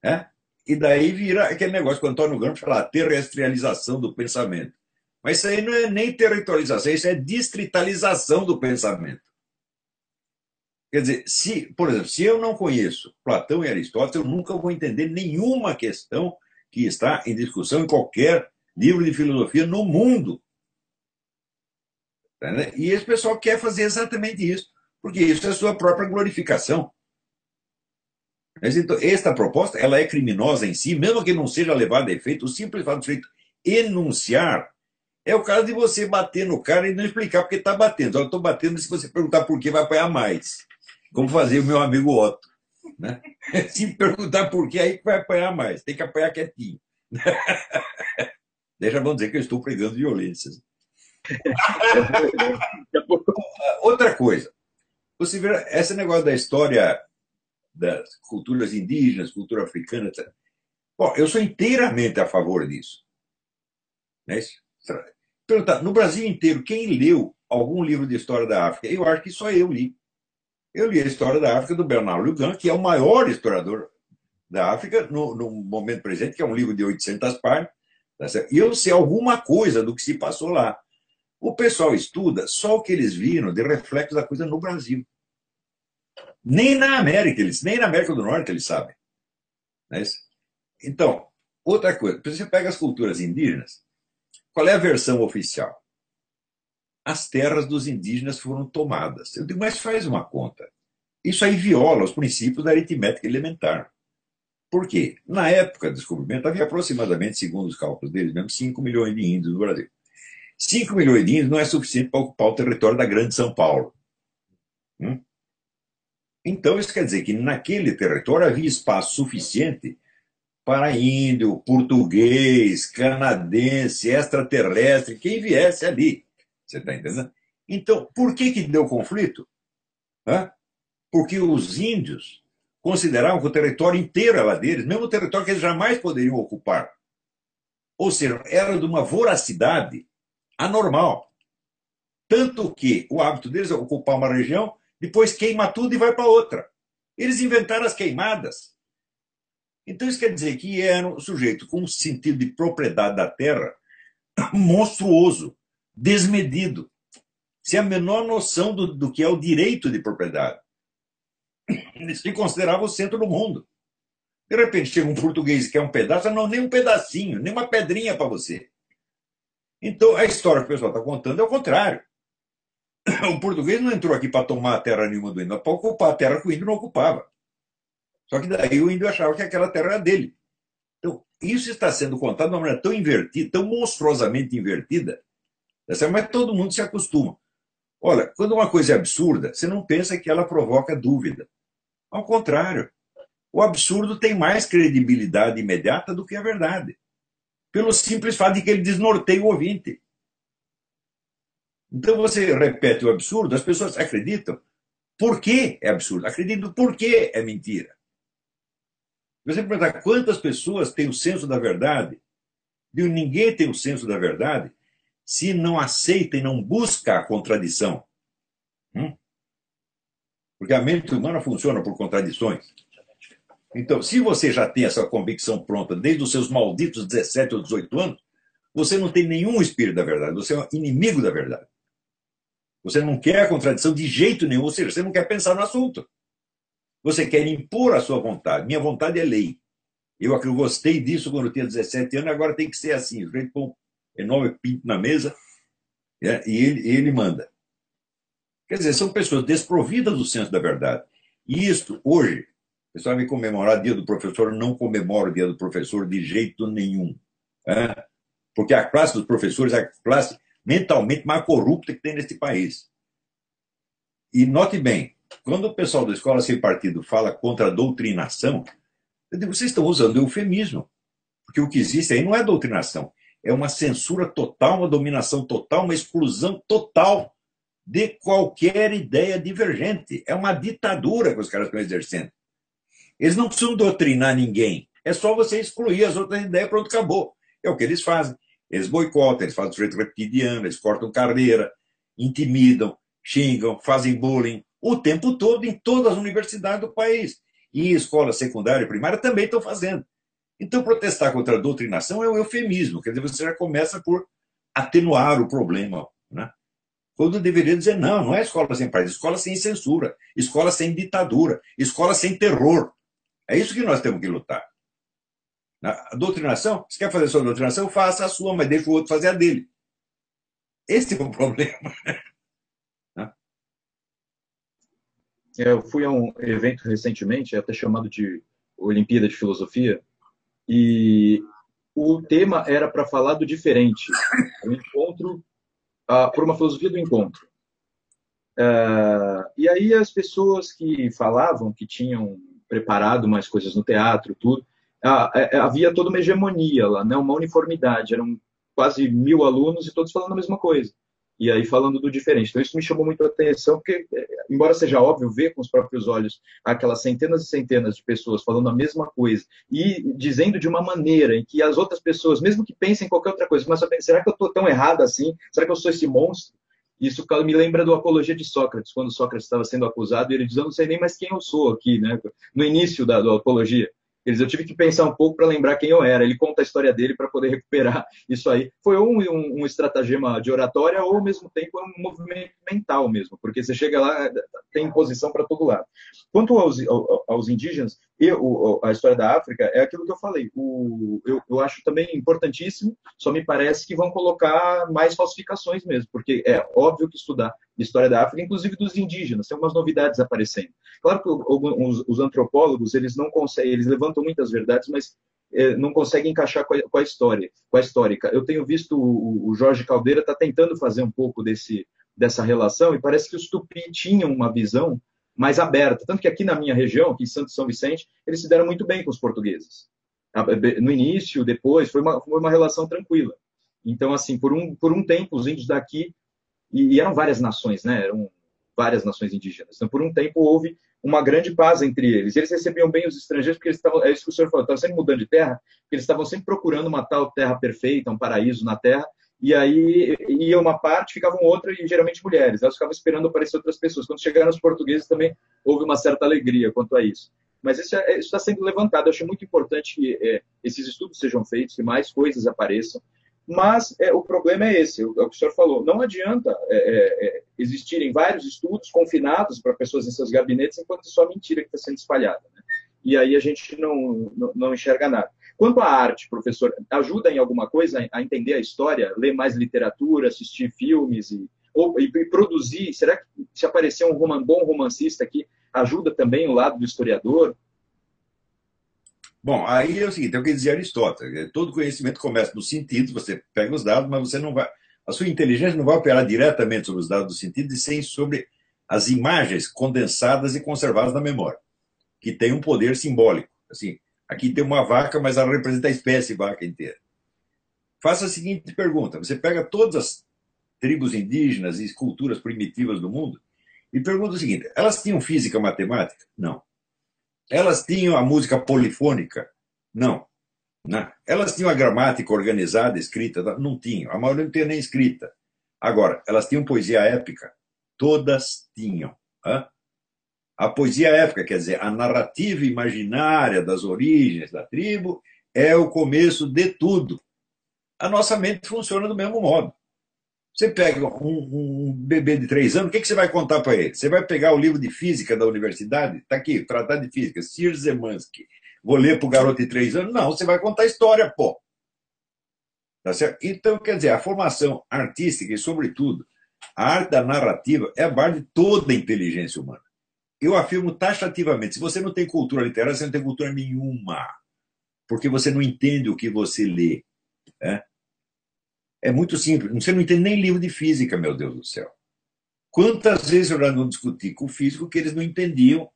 Né? E daí vira aquele negócio que o Antônio Gramsci fala: a terrestrialização do pensamento. Mas isso aí não é nem territorialização, isso é distritalização do pensamento. Quer dizer, por exemplo, se eu não conheço Platão e Aristóteles, eu nunca vou entender nenhuma questão que está em discussão em qualquer livro de filosofia no mundo. E esse pessoal quer fazer exatamente isso, porque isso é a sua própria glorificação. Mas, então, esta proposta ela é criminosa em si, mesmo que não seja levada a efeito. O simples fato de enunciar é o caso de você bater no cara e não explicar porque está batendo. Eu estou batendo, se você perguntar por que, vai apanhar mais. Como fazia o meu amigo Otto. Né? Se perguntar por que, aí vai apanhar mais. Tem que apanhar quietinho. Deixa, vamos dizer que eu estou pregando violências. Outra coisa, você vê esse negócio da história das culturas indígenas, cultura africana, etc. Bom, eu sou inteiramente a favor disso. Né? Perguntar, no Brasil inteiro, quem leu algum livro de história da África? Eu acho que só eu li. Eu li a história da África do Bernard Lugan, que é o maior historiador da África no momento presente, que é um livro de 800 páginas. Tá certo? E eu sei alguma coisa do que se passou lá. O pessoal estuda só o que eles viram de reflexo da coisa no Brasil. Nem na América, nem na América do Norte eles sabem. Não é isso? Então, outra coisa, você pega as culturas indígenas, qual é a versão oficial? As terras dos indígenas foram tomadas. Eu digo, mas faz uma conta. Isso aí viola os princípios da aritmética elementar. Por quê? Na época do descobrimento, havia aproximadamente, segundo os cálculos deles mesmo, 5 milhões de índios no Brasil. 5 milhões de índios não é suficiente para ocupar o território da Grande São Paulo. Então, isso quer dizer que naquele território havia espaço suficiente para índio, português, canadense, extraterrestre, quem viesse ali. Você está entendendo? Então, por que deu conflito? Porque os índios consideravam que o território inteiro era deles, mesmo o território que eles jamais poderiam ocupar. Ou seja, era de uma voracidade anormal. Tanto que o hábito deles é ocupar uma região, depois queima tudo e vai para outra. Eles inventaram as queimadas. Então isso quer dizer que era um sujeito com um sentido de propriedade da terra monstruoso, desmedido, sem a menor noção do que é o direito de propriedade. Eles se consideravam o centro do mundo. De repente chega um português que quer um pedaço, não, nem um pedacinho, nem uma pedrinha para você. Então a história que o pessoal está contando é o contrário. O português não entrou aqui para tomar a terra nenhuma do índio, mas para ocupar a terra que o índio não ocupava. Só que daí o índio achava que aquela terra era dele. Então, isso está sendo contado de uma maneira tão invertida, tão monstruosamente invertida, mas todo mundo se acostuma. Olha, quando uma coisa é absurda, você não pensa que ela provoca dúvida. Ao contrário, o absurdo tem mais credibilidade imediata do que a verdade, pelo simples fato de que ele desnorteia o ouvinte. Então você repete o absurdo, as pessoas acreditam. Por que é absurdo? Acreditam por que é mentira. Você perguntar quantas pessoas têm o senso da verdade, ninguém tem o senso da verdade se não aceita e não busca a contradição. Porque a mente humana funciona por contradições. Então, se você já tem essa convicção pronta desde os seus malditos 17 ou 18 anos, você não tem nenhum espírito da verdade, você é um inimigo da verdade. Você não quer a contradição de jeito nenhum, ou seja, você não quer pensar no assunto. Você quer impor a sua vontade. Minha vontade é lei. Eu gostei disso quando eu tinha 17 anos, agora tem que ser assim. O sujeito põe um enorme pinto na mesa e ele manda. Quer dizer, são pessoas desprovidas do senso da verdade. E isso, hoje, o pessoal vai comemorar o dia do professor, eu não comemoro o dia do professor de jeito nenhum. Porque a classe dos professores é a classe mentalmente mais corrupta que tem neste país. E note bem, quando o pessoal da Escola Sem Partido fala contra a doutrinação, eu digo, vocês estão usando eufemismo. Porque o que existe aí não é doutrinação, é uma censura total, uma dominação total, uma exclusão total de qualquer ideia divergente. É uma ditadura que os caras estão exercendo. Eles não precisam doutrinar ninguém. É só você excluir as outras ideias, pronto, acabou. É o que eles fazem. Eles boicotam, eles fazem sujeito reptiliano, eles cortam carreira, intimidam, xingam, fazem bullying o tempo todo em todas as universidades do país. E escola secundária e primária também estão fazendo. Então, protestar contra a doutrinação é um eufemismo. Quer dizer, você já começa por atenuar o problema, né? Quando deveria dizer, não é escola sem país, escola sem censura, escola sem ditadura, escola sem terror. É isso que nós temos que lutar. A doutrinação, você quer fazer a sua doutrinação, faça a sua, mas deixa o outro fazer a dele. Esse é o problema. Eu fui a um evento recentemente, até chamado de Olimpíada de Filosofia, e o tema era para falar do diferente, o encontro, por uma filosofia do encontro. E aí as pessoas que falavam, que tinham preparado mais coisas no teatro, tudo, havia toda uma hegemonia lá, né? Uma uniformidade, eram quase 1000 alunos e todos falando a mesma coisa. E aí falando do diferente. Então isso me chamou muito a atenção, porque, embora seja óbvio ver com os próprios olhos aquelas centenas e centenas de pessoas falando a mesma coisa e dizendo de uma maneira em que as outras pessoas, mesmo que pensem qualquer outra coisa, começam a pensar, será que eu estou tão errado assim? Será que eu sou esse monstro? Isso me lembra do Apologia de Sócrates, quando Sócrates estava sendo acusado e ele diz, eu não sei nem mais quem eu sou aqui, né? No início da Apologia. Eu tive que pensar um pouco para lembrar quem eu era. Ele conta a história dele para poder recuperar isso aí. Foi ou um estratagema de oratória ou, ao mesmo tempo, um movimento mental mesmo, porque você chega lá, tem posição para todo lado. Quanto aos indígenas, a história da África, é aquilo que eu falei. Eu acho também importantíssimo, só me parece que vão colocar mais falsificações mesmo, porque é óbvio que estudar história da África, inclusive dos indígenas, tem umas novidades aparecendo. Claro que os antropólogos, eles não conseguem, eles levantam muitas verdades, mas não conseguem encaixar com a história, com a histórica. Eu tenho visto o Jorge Caldeira está tentando fazer um pouco dessa relação, e parece que os Tupi tinham uma visão mais aberta. Tanto que aqui na minha região, aqui em Santo São Vicente, eles se deram muito bem com os portugueses. No início, depois, foi uma relação tranquila. Então, assim, por um tempo, os índios daqui, e eram várias nações, né? Eram várias nações indígenas. Então, por um tempo, houve uma grande paz entre eles. Eles recebiam bem os estrangeiros, porque eles estavam, é isso que o senhor falou, estavam sempre mudando de terra, porque eles estavam sempre procurando uma tal terra perfeita, um paraíso na terra, e aí ia uma parte, ficavam outra, e geralmente mulheres. Elas ficavam esperando aparecer outras pessoas. Quando chegaram os portugueses, também houve uma certa alegria quanto a isso. Mas isso está sendo levantado. Eu acho muito importante que esses estudos sejam feitos, que mais coisas apareçam. Mas o problema é esse, é o que o senhor falou. Não adianta existirem vários estudos confinados para pessoas em seus gabinetes, enquanto é só mentira que está sendo espalhada, né? E aí a gente não enxerga nada. Quanto à arte, professor, ajuda em alguma coisa a entender a história? Ler mais literatura, assistir filmes e produzir? Será que se aparecer um bom romancista aqui, ajuda também o lado do historiador? Bom, aí é o seguinte, é o que dizia Aristóteles, todo conhecimento começa no sentido, você pega os dados, mas você não vai, a sua inteligência não vai operar diretamente sobre os dados do sentido, e sim sobre as imagens condensadas e conservadas na memória, que tem um poder simbólico. Assim, aqui tem uma vaca, mas ela representa a espécie vaca inteira. Faça a seguinte pergunta, você pega todas as tribos indígenas e culturas primitivas do mundo e pergunta o seguinte, elas tinham física matemática? Não. Elas tinham a música polifônica? Não. Não. Elas tinham a gramática organizada, escrita? Não tinham. A maioria não tinha nem escrita. Agora, elas tinham poesia épica? Todas tinham. A poesia épica, quer dizer, a narrativa imaginária das origens da tribo, é o começo de tudo. A nossa mente funciona do mesmo modo. Você pega um bebê de 3 anos, o que você vai contar para ele? Você vai pegar o livro de física da universidade? Está aqui, Tratado de Física, Sir Zemansky. Vou ler para o garoto de 3 anos? Não, você vai contar história, pô. Tá certo? Então, quer dizer, a formação artística e, sobretudo, a arte da narrativa é a base de toda a inteligência humana. Eu afirmo taxativamente, se você não tem cultura literária, você não tem cultura nenhuma, porque você não entende o que você lê. É muito simples. Você não entende nem livro de física, meu Deus do céu. Quantas vezes eu já não discuti com o físico que eles não entendiam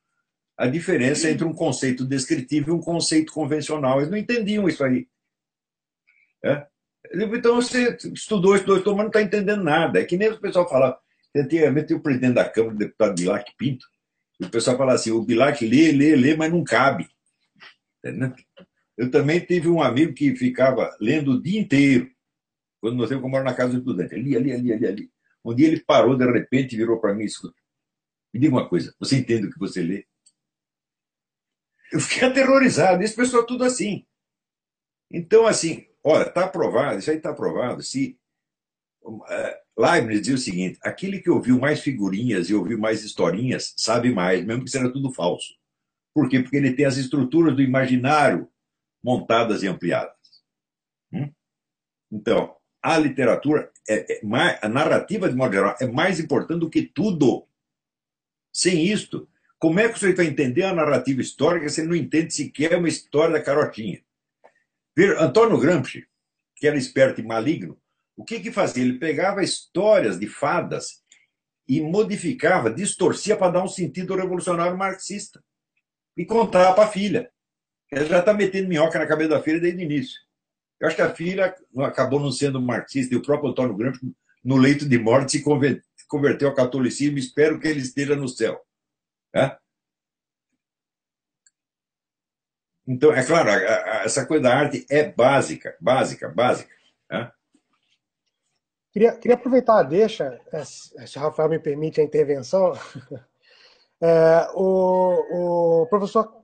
a diferença entre um conceito descritivo e um conceito convencional. Eles não entendiam isso aí. Então você estudou, mas não está entendendo nada. É que nem o pessoal fala. Antigamente o presidente da Câmara, o deputado Bilac Pinto, e o pessoal fala assim, o Bilac lê, mas não cabe. Eu também tive um amigo que ficava lendo o dia inteiro, quando nós temos que morar na casa do estudante. Ali. Um dia ele parou, de repente, virou para mim e escuta. Me diga uma coisa, você entende o que você lê? Eu fiquei aterrorizado, esse pessoal é tudo assim. Então, assim, olha, está aprovado, isso aí está aprovado. Se Leibniz dizia o seguinte, aquele que ouviu mais figurinhas e ouviu mais historinhas sabe mais, mesmo que isso era tudo falso. Por quê? Porque ele tem as estruturas do imaginário montadas e ampliadas. Então, a literatura, a narrativa, de modo geral, é mais importante do que tudo. Sem isto, como é que você vai entender a narrativa histórica se ele não entende sequer uma história da carotinha? Antônio Gramsci, que era esperto e maligno, o que fazia? Ele pegava histórias de fadas e modificava, distorcia para dar um sentido revolucionário marxista. E contava para a filha. Ela já está metendo minhoca na cabeça da filha desde o início. Eu acho que a filha acabou não sendo marxista, e o próprio Antônio Gramsci, no leito de morte, se converteu ao catolicismo. Espero que ele esteja no céu. Então, é claro, essa coisa da arte é básica. Queria aproveitar a deixa, se o Rafael me permite a intervenção. O professor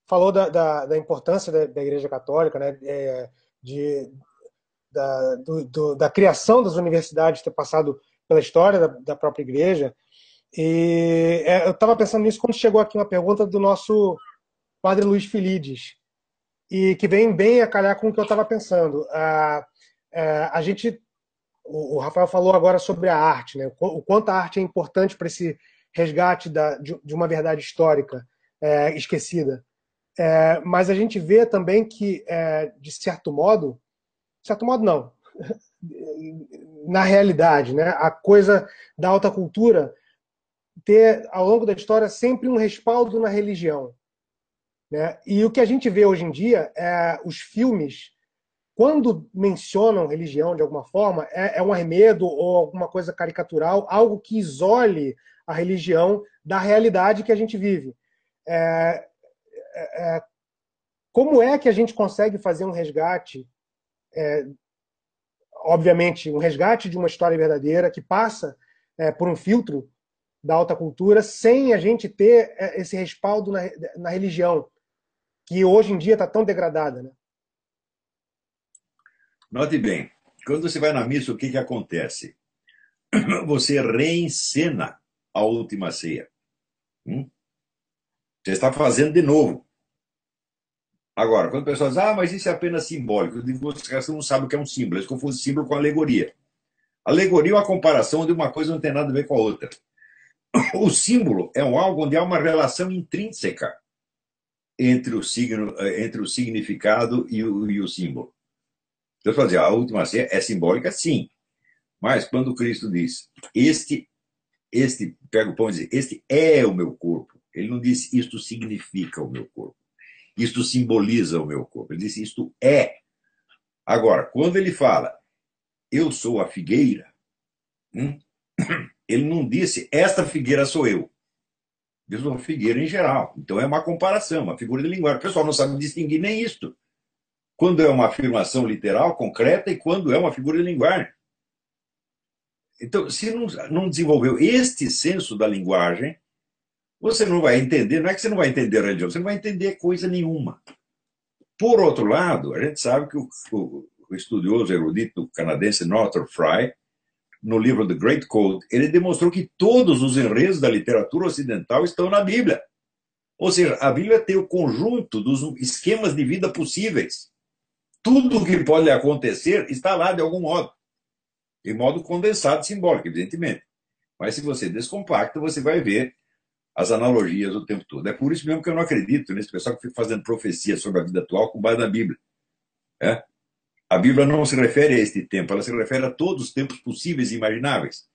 falou da importância da Igreja Católica, né? De, da criação das universidades ter passado pela história da própria Igreja. E eu estava pensando nisso quando chegou aqui uma pergunta do nosso padre Luiz Filides, e que vem bem a calhar com o que eu estava pensando. A gente, o Rafael falou agora sobre a arte, né? O quanto a arte é importante para esse resgate de uma verdade histórica esquecida. Mas a gente vê também que, de certo modo não, na realidade, né, a coisa da alta cultura ter, ao longo da história, sempre um respaldo na religião, né? E o que a gente vê hoje em dia é os filmes, quando mencionam religião de alguma forma, é um arremedo ou alguma coisa caricatural, algo que isole a religião da realidade que a gente vive. Como é que a gente consegue fazer um resgate, obviamente, um resgate de uma história verdadeira que passa por um filtro da alta cultura, sem a gente ter esse respaldo na religião, que hoje em dia está tão degradada, né? Note bem, quando você vai na missa, o que acontece? Você reencena a última ceia. Você está fazendo de novo. Agora, quando o pessoal diz, mas isso é apenas simbólico, eu digo, você não sabe o que é um símbolo. Eles confundem símbolo com alegoria. Alegoria é uma comparação onde uma coisa não tem nada a ver com a outra. O símbolo é algo onde há uma relação intrínseca entre o significado e o símbolo. Então, você dizer, a última ceia é simbólica, sim. Mas quando Cristo diz, pega o pão e diz, este é o meu corpo. Ele não diz, isto significa o meu corpo. Isto simboliza o meu corpo. Ele diz, isto é. Agora, quando ele fala, eu sou a figueira, ele não disse, esta figueira sou eu. Ele sou a figueira em geral. Então é uma comparação, uma figura de linguagem. O pessoal não sabe distinguir nem isto. Quando é uma afirmação literal, concreta, e quando é uma figura de linguagem. Então, se não desenvolveu este senso da linguagem, você não vai entender, não é que você não vai entender a religião, você não vai entender coisa nenhuma. Por outro lado, a gente sabe que o estudioso erudito canadense Northrop Frye, no livro The Great Code, ele demonstrou que todos os enredos da literatura ocidental estão na Bíblia. Ou seja, a Bíblia tem o conjunto dos esquemas de vida possíveis. Tudo o que pode acontecer está lá de algum modo. De modo condensado, simbólico, evidentemente. Mas se você descompacta, você vai ver as analogias o tempo todo. É por isso mesmo que eu não acredito nesse pessoal que fica fazendo profecia sobre a vida atual com base na Bíblia. A Bíblia não se refere a este tempo, ela se refere a todos os tempos possíveis e imagináveis.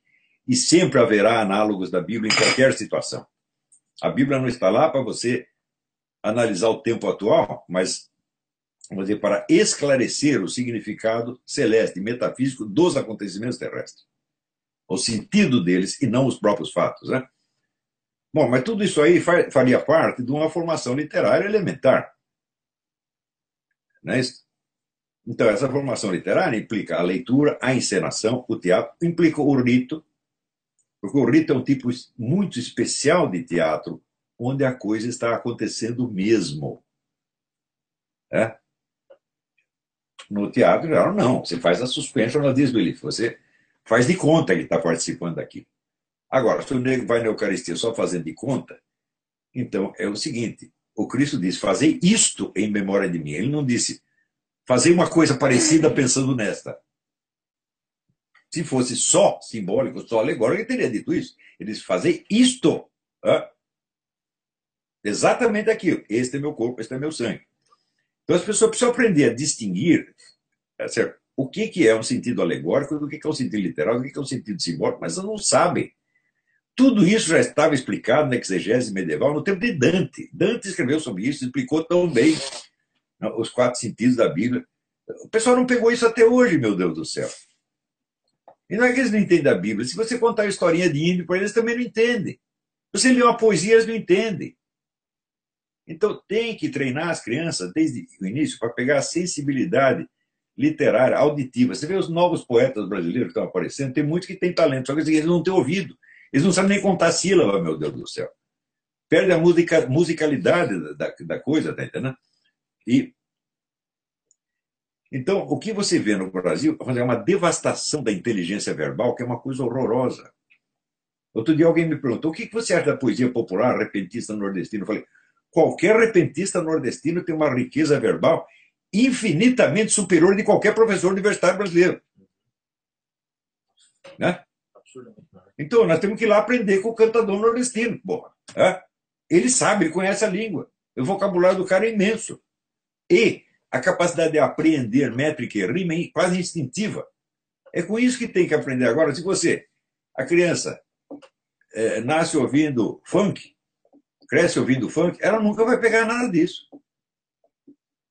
E sempre haverá análogos da Bíblia em qualquer situação. A Bíblia não está lá para você analisar o tempo atual, mas vamos dizer, para esclarecer o significado celeste, metafísico dos acontecimentos terrestres. O sentido deles e não os próprios fatos, né? Bom, mas tudo isso aí faria parte de uma formação literária elementar. Não é isso? Então, essa formação literária implica a leitura, a encenação, o teatro, implica o rito, porque o rito é um tipo muito especial de teatro, onde a coisa está acontecendo mesmo. No teatro, não. Você faz a suspension of disbelief. Você faz de conta que está participando aqui. Agora, se o nego vai na Eucaristia só fazendo de conta, então é o seguinte, o Cristo disse, fazei isto em memória de mim. Ele não disse, fazei uma coisa parecida pensando nesta. Se fosse só simbólico, só alegórico, ele teria dito isso. Ele disse, fazei isto. Exatamente aquilo. Este é meu corpo, este é meu sangue. Então as pessoas precisam aprender a distinguir certo? O que é um sentido alegórico, do que é um sentido literal, do que é um sentido simbólico, mas elas não sabem. Tudo isso já estava explicado na exegese medieval no tempo de Dante. Dante escreveu sobre isso, explicou tão bem os 4 sentidos da Bíblia. O pessoal não pegou isso até hoje, meu Deus do céu. E não é que eles não entendem a Bíblia. Se você contar a historinha de índio para eles, também não entendem. Se você lê uma poesia, eles não entendem. Então tem que treinar as crianças desde o início para pegar a sensibilidade literária, auditiva. Você vê os novos poetas brasileiros que estão aparecendo, tem muitos que têm talento, só que eles não têm ouvido. Eles não sabem nem contar sílaba, meu Deus do céu. perde a musicalidade da coisa, tá entendendo? E, então, o que você vê no Brasil é uma devastação da inteligência verbal, que é uma coisa horrorosa. Outro dia alguém me perguntou, o que você acha da poesia popular repentista nordestina? Eu falei, qualquer repentista nordestino tem uma riqueza verbal infinitamente superior de qualquer professor universitário brasileiro. Né? Então, nós temos que ir lá aprender com o cantador nordestino. Porra, né? Ele sabe, ele conhece a língua. O vocabulário do cara é imenso. E a capacidade de apreender métrica e rima é quase instintiva. É com isso que tem que aprender agora. Se a criança, nasce ouvindo funk, cresce ouvindo funk, ela nunca vai pegar nada disso.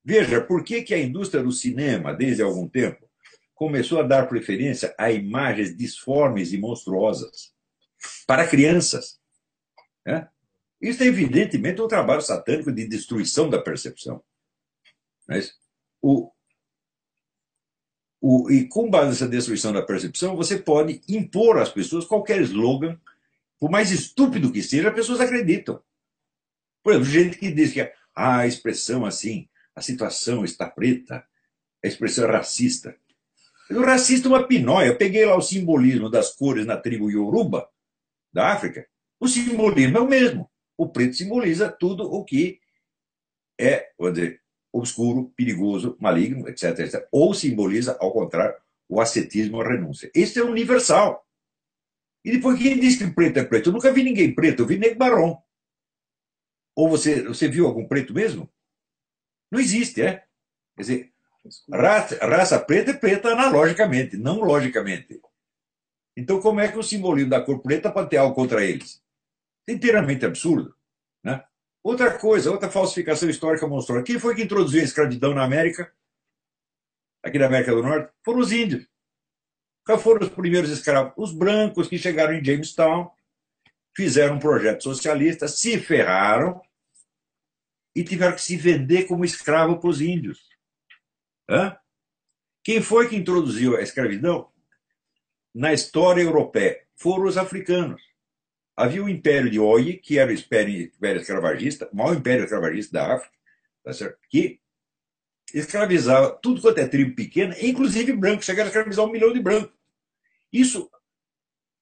Veja, por que a indústria do cinema, desde algum tempo, começou a dar preferência a imagens disformes e monstruosas para crianças? Né? Isso é evidentemente um trabalho satânico de destruição da percepção. Mas e com base nessa destruição da percepção, você pode impor às pessoas qualquer slogan, por mais estúpido que seja, as pessoas acreditam. Por exemplo, gente que diz que a expressão assim, a situação está preta, a expressão é racista. O racista é uma pinóia. Eu peguei lá o simbolismo das cores na tribo Yoruba, da África. O simbolismo é o mesmo. O preto simboliza tudo o que é, vou dizer, obscuro, perigoso, maligno, etc, etc. Ou simboliza, ao contrário, o ascetismo, a renúncia. Isso é universal. E depois, quem diz que preto é preto? Eu nunca vi ninguém preto, eu vi negro marrom. Ou você viu algum preto mesmo? Não existe, é? Quer dizer, raça preta é preta analogicamente, não logicamente. Então, como é que o simbolismo da cor preta pode ter algo contra eles? É inteiramente absurdo. Né? Outra coisa, outra falsificação histórica monstruosa. Quem foi que introduziu a escravidão na América? Aqui na América do Norte? Foram os índios. Qual foram os primeiros escravos? Os brancos que chegaram em Jamestown, fizeram um projeto socialista, se ferraram e tiveram que se vender como escravo para os índios. Hã? Quem foi que introduziu a escravidão na história europeia? Foram os africanos. Havia o Império de Oyi, que era o império escravagista, o maior império escravagista da África, tá certo? Que escravizava tudo quanto é tribo pequena, inclusive brancos, chegaram a escravizar 1 milhão de brancos. Isso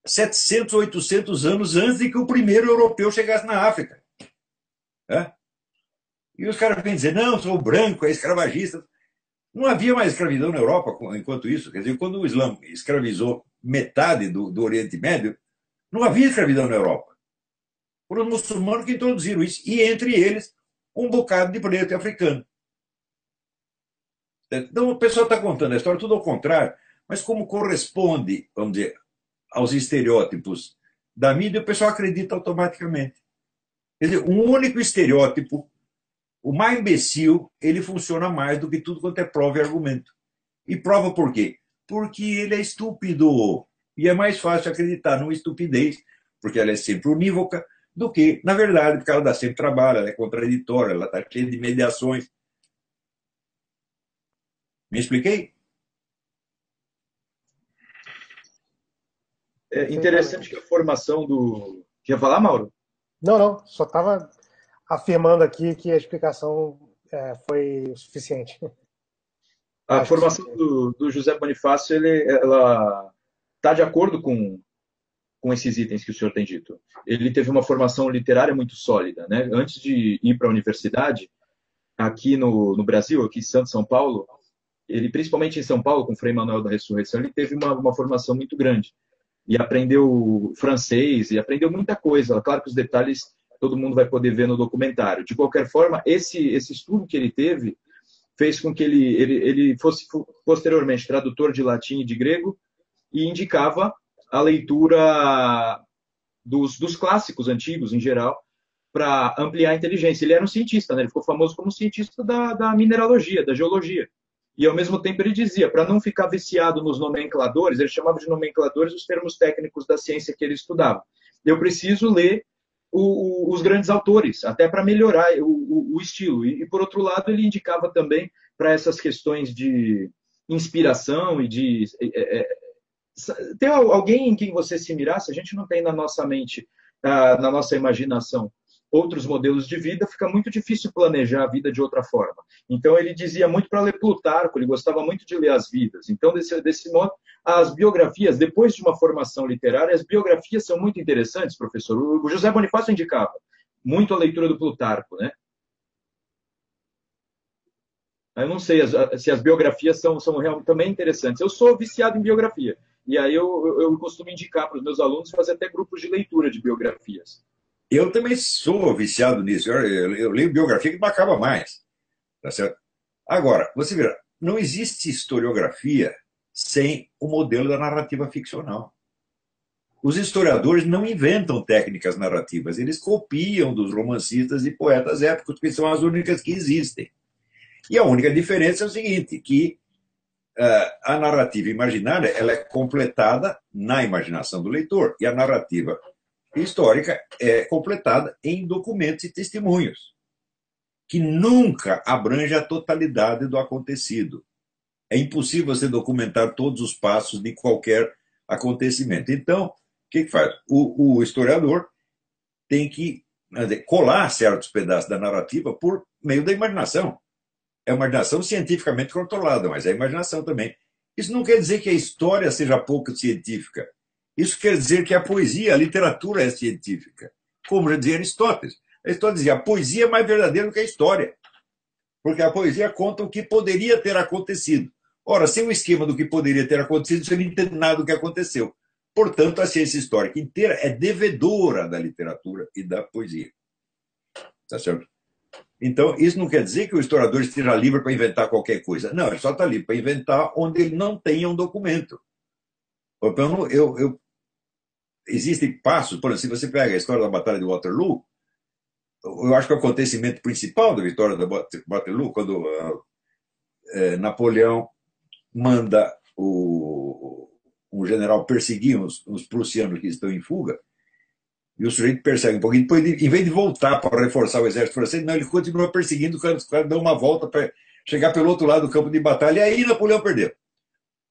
700, 800 anos antes de que o primeiro europeu chegasse na África. É? E os caras vêm dizer, não, sou branco, é escravagista. Não havia mais escravidão na Europa enquanto isso. Quer dizer, quando o Islã escravizou metade do Oriente Médio, não havia escravidão na Europa. Foram os muçulmanos que introduziram isso, e entre eles, um bocado de preto e africano. Então, o pessoal está contando a história tudo ao contrário, mas como corresponde, vamos dizer, aos estereótipos da mídia, o pessoal acredita automaticamente. Quer dizer, um único estereótipo, o mais imbecil, ele funciona mais do que tudo quanto é prova e argumento. E prova por quê? Porque ele é estúpido. E é mais fácil acreditar numa estupidez, porque ela é sempre unívoca, do que, na verdade, porque ela dá sempre trabalho, ela é contraditória, ela está cheia de mediações. Me expliquei? É interessante que a formação do... Quer falar, Mauro? Não. Só estava afirmando aqui que a explicação foi o suficiente. A formação do José Bonifácio, ela está de acordo com esses itens que o senhor tem dito. Ele teve uma formação literária muito sólida, né? Antes de ir para a universidade, aqui no Brasil, aqui em Santos, São Paulo, ele, principalmente em São Paulo, com o Frei Manuel da Ressurreição, ele teve uma formação muito grande. E aprendeu francês, e aprendeu muita coisa. Claro que os detalhes todo mundo vai poder ver no documentário. De qualquer forma, esse estudo que ele teve fez com que ele fosse posteriormente tradutor de latim e de grego e indicava a leitura dos clássicos antigos, em geral, para ampliar a inteligência. Ele era um cientista, né? Ele ficou famoso como cientista da mineralogia, da geologia. E, ao mesmo tempo, ele dizia, para não ficar viciado nos nomencladores, ele chamava de nomencladores os termos técnicos da ciência que ele estudava. Eu preciso ler os grandes autores, até para melhorar o estilo. E, por outro lado, ele indicava também para essas questões de inspiração e de... Tem alguém em quem você se mirasse? A gente não tem na nossa mente, na nossa imaginação, outros modelos de vida, fica muito difícil planejar a vida de outra forma. Então, ele dizia muito para ler Plutarco, ele gostava muito de ler as vidas. Então, desse modo, as biografias, depois de uma formação literária, as biografias são muito interessantes, professor. O José Bonifácio indicava muito a leitura do Plutarco, né? Eu não sei se as biografias são realmente também interessantes. Eu sou viciado em biografia. E aí eu costumo indicar para os meus alunos fazer até grupos de leitura de biografias. Eu também sou viciado nisso. Eu leio biografia que não acaba mais. Tá certo? Agora, você vê, não existe historiografia sem o modelo da narrativa ficcional. Os historiadores não inventam técnicas narrativas, eles copiam dos romancistas e poetas épicos, que são as únicas que existem. E a única diferença é o seguinte, que a narrativa imaginária ela é completada na imaginação do leitor, e a narrativa histórica é completada em documentos e testemunhos, que nunca abrange a totalidade do acontecido. É impossível você documentar todos os passos de qualquer acontecimento. Então, o que faz? O historiador tem que colar certos pedaços da narrativa por meio da imaginação. É uma imaginação cientificamente controlada, mas é imaginação também. Isso não quer dizer que a história seja pouco científica. Isso quer dizer que a poesia, a literatura é científica. Como já dizia Aristóteles. Aristóteles dizia, a poesia é mais verdadeira do que a história. Porque a poesia conta o que poderia ter acontecido. Ora, sem o esquema do que poderia ter acontecido, você não entende nada do que aconteceu. Portanto, a ciência histórica inteira é devedora da literatura e da poesia. Tá certo? Então, isso não quer dizer que o historiador esteja livre para inventar qualquer coisa. Não, ele só está livre para inventar onde ele não tenha um documento. Então, existem passos, por exemplo, se você pega a história da Batalha de Waterloo, eu acho que o acontecimento principal da vitória da Waterloo, quando Napoleão manda um general perseguir uns prussianos que estão em fuga, e o sujeito persegue um pouquinho, depois, em vez de voltar para reforçar o exército francês, não, ele continua perseguindo, os caras dão uma volta para chegar pelo outro lado do campo de batalha, e aí Napoleão perdeu.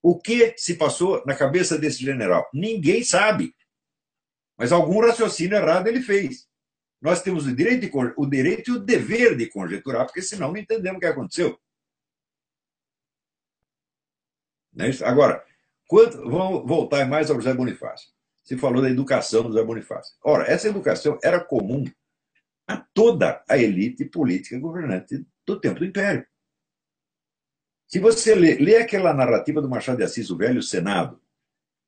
O que se passou na cabeça desse general? Ninguém sabe. Mas algum raciocínio errado ele fez. Nós temos o direito e o dever de conjecturar, porque senão não entendemos o que aconteceu. Não é isso? Agora, vamos voltar mais ao José Bonifácio. Você falou da educação do José Bonifácio. Ora, essa educação era comum a toda a elite política governante do tempo do Império. Se você lê aquela narrativa do Machado de Assis, o Velho Senado,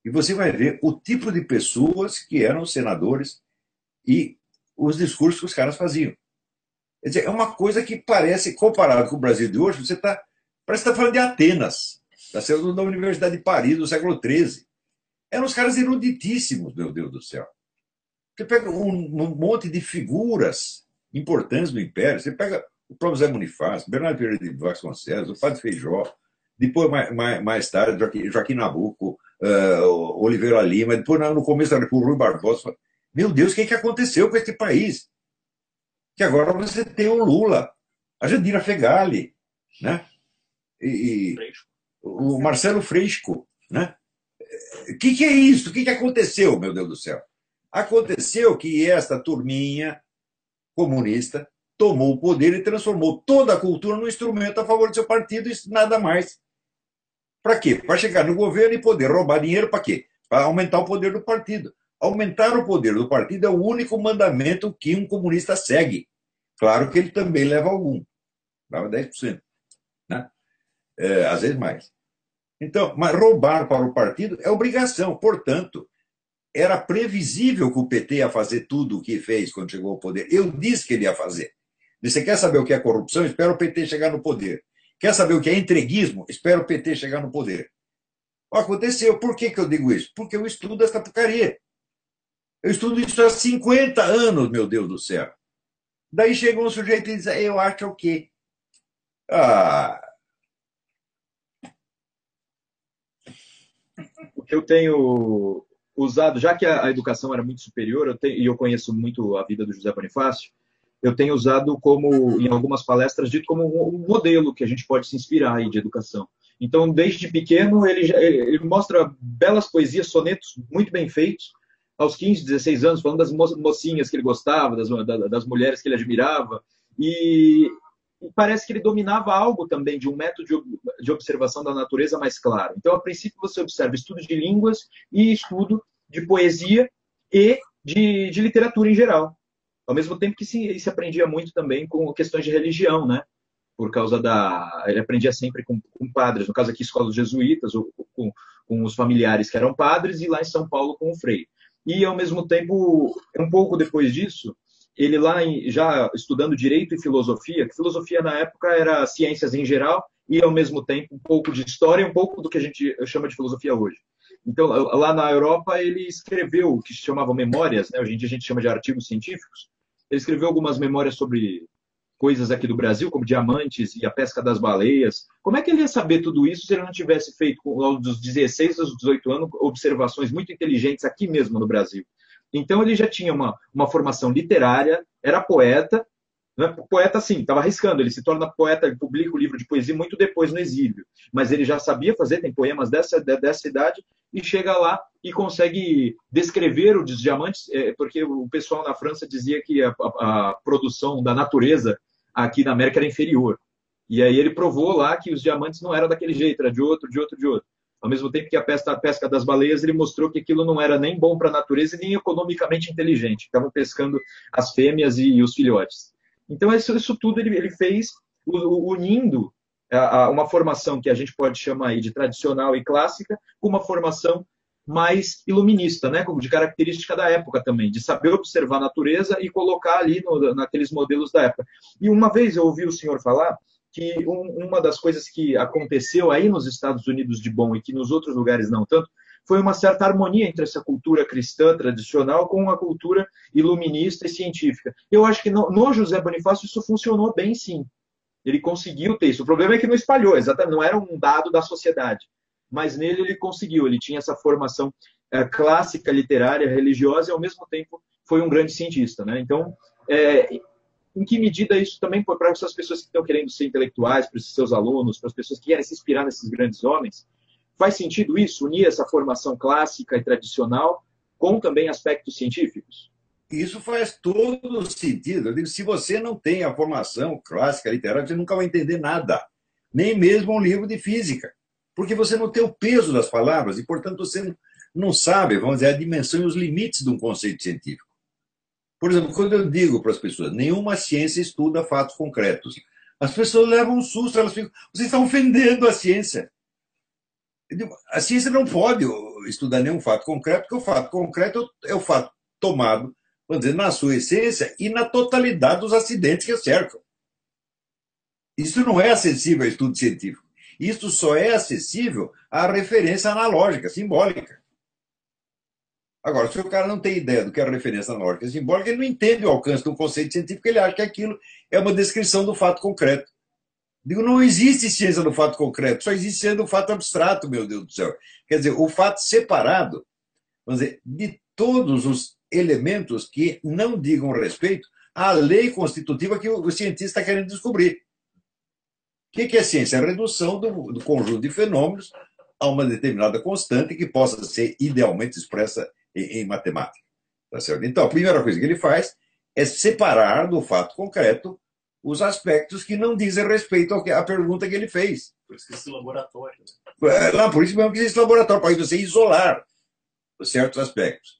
e você vai ver o tipo de pessoas que eram senadores e os discursos que os caras faziam. Quer dizer, é uma coisa que parece, comparado com o Brasil de hoje, parece que está falando de Atenas, da Universidade de Paris, do século XIII. Eram uns caras eruditíssimos, meu Deus do céu. Você pega um monte de figuras importantes do Império, você pega o próprio Zé Bonifácio, Bernardo Pereira de Vasconcelos, o Padre Feijó, depois, mais tarde, Joaquim Nabuco, Oliveira Lima, depois, no começo da República, Rui Barbosa. Meu Deus, o que aconteceu com esse país? Que agora você tem o Lula, a Jandira Fegali, né? E o Marcelo Freixo, né? O que é isso? O que aconteceu, meu Deus do céu? Aconteceu que esta turminha comunista tomou o poder e transformou toda a cultura num instrumento a favor do seu partido e nada mais. Para quê? Para chegar no governo e poder roubar dinheiro para quê? Para aumentar o poder do partido. Aumentar o poder do partido é o único mandamento que um comunista segue. Claro que ele também leva algum. Leva 10%. Né? Às vezes mais. Então, mas roubar para o partido é obrigação. Portanto, era previsível que o PT ia fazer tudo o que fez quando chegou ao poder. Eu disse que ele ia fazer. Você quer saber o que é corrupção? Espera o PT chegar no poder. Quer saber o que é entreguismo? Espera o PT chegar no poder. Aconteceu. Por que eu digo isso? Porque eu estudo essa porcaria. Eu estudo isso há 50 anos, meu Deus do céu. Daí chega um sujeito e diz, eu acho o quê? O que eu tenho usado, já que a educação era muito superior, e eu conheço muito a vida do José Bonifácio, eu tenho usado como, em algumas palestras, dito como um modelo que a gente pode se inspirar aí de educação. Então, desde pequeno, ele mostra belas poesias, sonetos muito bem feitos, aos 15, 16 anos, falando das mocinhas que ele gostava, das mulheres que ele admirava, e parece que ele dominava algo também de um método de observação da natureza mais claro. Então, a princípio, você observa estudo de línguas e estudo de poesia e de literatura em geral. Ao mesmo tempo que se aprendia muito também com questões de religião, né? Por causa ele aprendia sempre com padres, no caso aqui, escolas jesuítas, ou com os familiares que eram padres, e lá em São Paulo com o Frei. E, ao mesmo tempo, um pouco depois disso, ele lá, já estudando Direito e Filosofia, que filosofia na época era ciências em geral, e, ao mesmo tempo, um pouco de história e um pouco do que a gente chama de filosofia hoje. Então, lá na Europa, ele escreveu o que se chamava memórias, né? Hoje em dia a gente chama de artigos científicos. Ele escreveu algumas memórias sobre coisas aqui do Brasil, como diamantes e a pesca das baleias. Como é que ele ia saber tudo isso se ele não tivesse feito, aos 16 aos 18 anos, observações muito inteligentes aqui mesmo no Brasil? Então, ele já tinha uma formação literária, era poeta, né? Poeta, sim, estava arriscando, ele se torna poeta, ele publica o livro de poesia muito depois no exílio, mas ele já sabia fazer, tem poemas dessa idade, e chega lá e consegue descrever os diamantes, porque o pessoal na França dizia que a produção da natureza aqui na América era inferior. E aí ele provou lá que os diamantes não eram daquele jeito, era de outro. Ao mesmo tempo que a pesca das baleias, ele mostrou que aquilo não era nem bom para a natureza e nem economicamente inteligente. Estavam pescando as fêmeas e os filhotes. Então, isso tudo ele fez unindo uma formação que a gente pode chamar aí de tradicional e clássica com uma formação mais iluminista, né? De característica da época também, de saber observar a natureza e colocar ali naqueles modelos da época. E uma vez eu ouvi o senhor falar que uma das coisas que aconteceu aí nos Estados Unidos de bom e que nos outros lugares não tanto, foi uma certa harmonia entre essa cultura cristã tradicional com a cultura iluminista e científica. Eu acho que no José Bonifácio isso funcionou bem, sim. Ele conseguiu ter isso. O problema é que não espalhou, exatamente, não era um dado da sociedade. Mas nele ele conseguiu, ele tinha essa formação clássica, literária, religiosa, e ao mesmo tempo foi um grande cientista, né? Então, em que medida isso também foi para essas pessoas que estão querendo ser intelectuais, para os seus alunos, para as pessoas que querem se inspirar nesses grandes homens, faz sentido isso, unir essa formação clássica e tradicional com também aspectos científicos? Isso faz todo sentido. Eu digo, se você não tem a formação clássica, literária, você nunca vai entender nada. Nem mesmo um livro de física. Porque você não tem o peso das palavras e, portanto, você não sabe, vamos dizer, a dimensão e os limites de um conceito científico. Por exemplo, quando eu digo para as pessoas, nenhuma ciência estuda fatos concretos, as pessoas levam um susto, elas ficam, vocês estão ofendendo a ciência. Eu digo, a ciência não pode estudar nenhum fato concreto, porque o fato concreto é o fato tomado, vamos dizer, na sua essência e na totalidade dos acidentes que a cercam. Isso não é acessível ao estudo científico. Isso só é acessível à referência analógica, simbólica. Agora, se o cara não tem ideia do que é a referência analógica e simbólica, ele não entende o alcance do conceito científico, ele acha que aquilo é uma descrição do fato concreto. Digo, não existe ciência do fato concreto, só existe ciência do fato abstrato, meu Deus do céu. Quer dizer, o fato separado, vamos dizer, de todos os elementos que não digam respeito à lei constitutiva que o cientista está querendo descobrir. O que é ciência? É a redução do conjunto de fenômenos a uma determinada constante que possa ser idealmente expressa em matemática. Tá certo? Então, a primeira coisa que ele faz é separar do fato concreto os aspectos que não dizem respeito à pergunta que ele fez. Por isso que esse laboratório. Por isso mesmo que existe laboratório, para você isolar certos aspectos.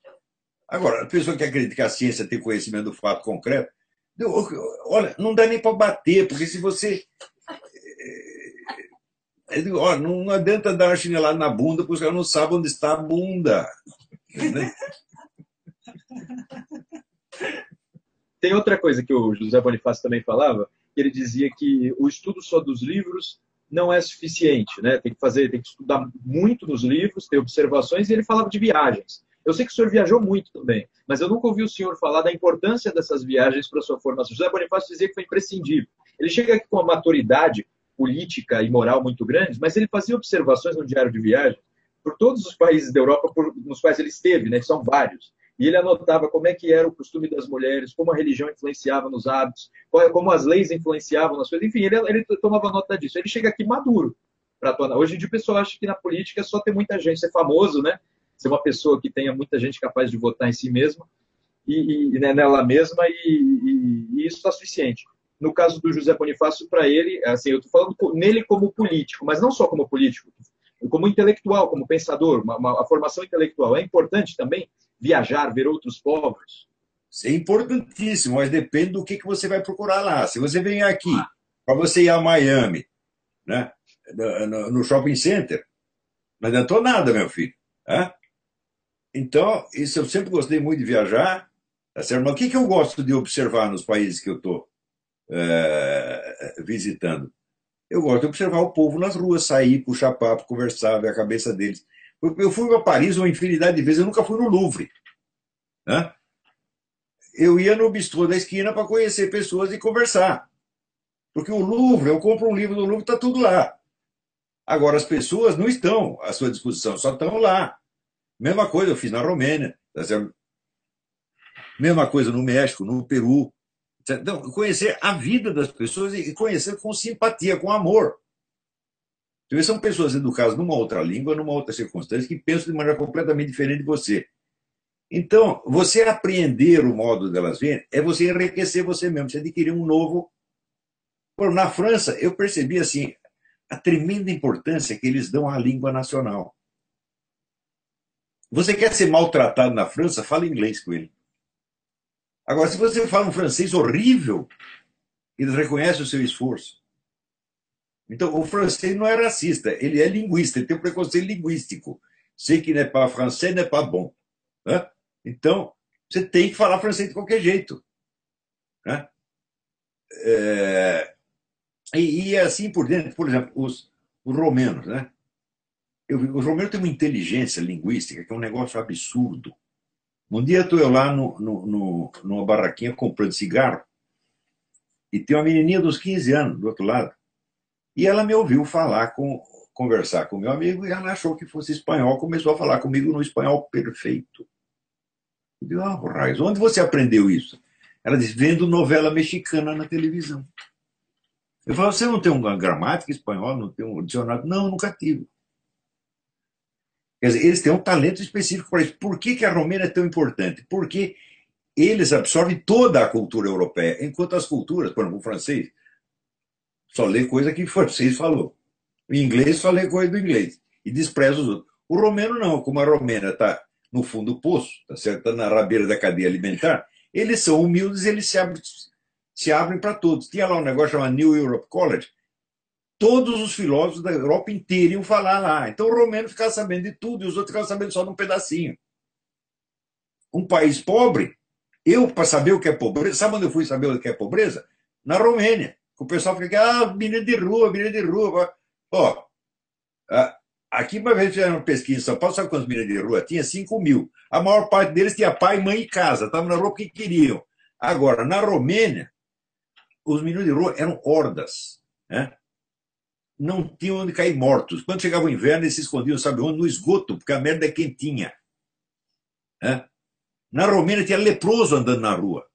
Agora, a pessoa que acredita que a ciência tem conhecimento do fato concreto, olha, não dá nem para bater, porque se você... Olha, não adianta dar uma chinelada na bunda, porque os caras não sabem onde está a bunda. Tem outra coisa que o José Bonifácio também falava, que ele dizia que o estudo só dos livros não é suficiente, né? Tem que estudar muito nos livros, ter observações, e ele falava de viagens. Eu sei que o senhor viajou muito também, mas eu nunca ouvi o senhor falar da importância dessas viagens para a sua formação. José Bonifácio dizia que foi imprescindível. Ele chega aqui com uma maturidade política e moral muito grande, mas ele fazia observações no diário de viagem por todos os países da Europa nos quais ele esteve, né? São vários. E ele anotava como é que era o costume das mulheres, como a religião influenciava nos hábitos, como as leis influenciavam nas coisas. Enfim, ele tomava nota disso. Ele chega aqui maduro para atuar. Hoje em dia o pessoal acha que na política só tem muita gente, ser famoso, né? ser uma pessoa que tenha muita gente capaz de votar em si mesma e né, nela mesma, e isso está suficiente. No caso do José Bonifácio, para ele, assim, eu estou falando nele como político, mas não só como político, como intelectual, como pensador, a formação intelectual. É importante também viajar, ver outros povos. Isso é importantíssimo, mas depende do que você vai procurar lá. Se você vem aqui para você ir a Miami, né, no shopping center, não adiantou nada, meu filho. Né? Então, isso eu sempre gostei muito de viajar. Tá certo? Mas o que eu gosto de observar nos países que eu estou visitando? Eu gosto de observar o povo nas ruas, sair, puxar papo, conversar, ver a cabeça deles. Eu fui a Paris uma infinidade de vezes, eu nunca fui no Louvre. Né? Eu ia no bistrô da esquina para conhecer pessoas e conversar. Porque o Louvre, eu compro um livro do Louvre, está tudo lá. Agora, as pessoas não estão à sua disposição, só estão lá. Mesma coisa eu fiz na Romênia. Tá certo? Mesma coisa no México, no Peru. Então, conhecer a vida das pessoas e conhecer com simpatia, com amor. Então, são pessoas educadas numa outra língua, numa outra circunstância, que pensam de maneira completamente diferente de você. Então, você apreender o modo delas verem é você enriquecer você mesmo, você adquirir um novo. Na França, eu percebi assim, a tremenda importância que eles dão à língua nacional. Você quer ser maltratado na França? Fala inglês com ele. Agora, se você fala um francês horrível, eles reconhecem o seu esforço. Então, o francês não é racista, ele é linguista, ele tem um preconceito linguístico. Sei que n'est pas français, n'est pas bon. Né? Então, você tem que falar francês de qualquer jeito. Né? E assim por dentro. Por exemplo, os romenos. Né? Os romenos têm uma inteligência linguística que é um negócio absurdo. Um dia estou eu lá numa barraquinha comprando cigarro e tem uma menininha dos 15 anos do outro lado. E ela me ouviu conversar com meu amigo e ela achou que fosse espanhol, começou a falar comigo no espanhol perfeito. Eu digo, Raiz, onde você aprendeu isso? Ela disse, vendo novela mexicana na televisão. Eu falo, você não tem uma gramática espanhola, não tem um dicionário? Não, eu nunca tive. Quer dizer, eles têm um talento específico para isso. Por que a Romênia é tão importante? Porque eles absorvem toda a cultura europeia, enquanto as culturas, por exemplo, o francês, só lê coisa que o francês falou. O inglês só lê coisa do inglês. E despreza os outros. O romeno não, como a Romênia está no fundo do poço, tá certo? Tá na rabeira da cadeia alimentar, eles são humildes, eles se abrem para todos. Tinha lá um negócio chamado New Europe College, todos os filósofos da Europa inteira iam falar lá. Então o romeno ficava sabendo de tudo e os outros ficavam sabendo só de um pedacinho. Um país pobre, para saber o que é pobreza, sabe onde eu fui saber o que é pobreza? Na Romênia. O pessoal fica, menino de rua, menino de rua. Ó, aqui uma vez fizeram uma pesquisa em São Paulo, sabe quantos meninos de rua? Tinha 5.000. A maior parte deles tinha pai, mãe e casa, estavam na rua porque queriam. Agora, na Romênia, os meninos de rua eram hordas. Né? Não tinham onde cair mortos. Quando chegava o inverno, eles se escondiam, sabe onde? No esgoto, porque a merda é quentinha. Né? Na Romênia tinha leproso andando na rua.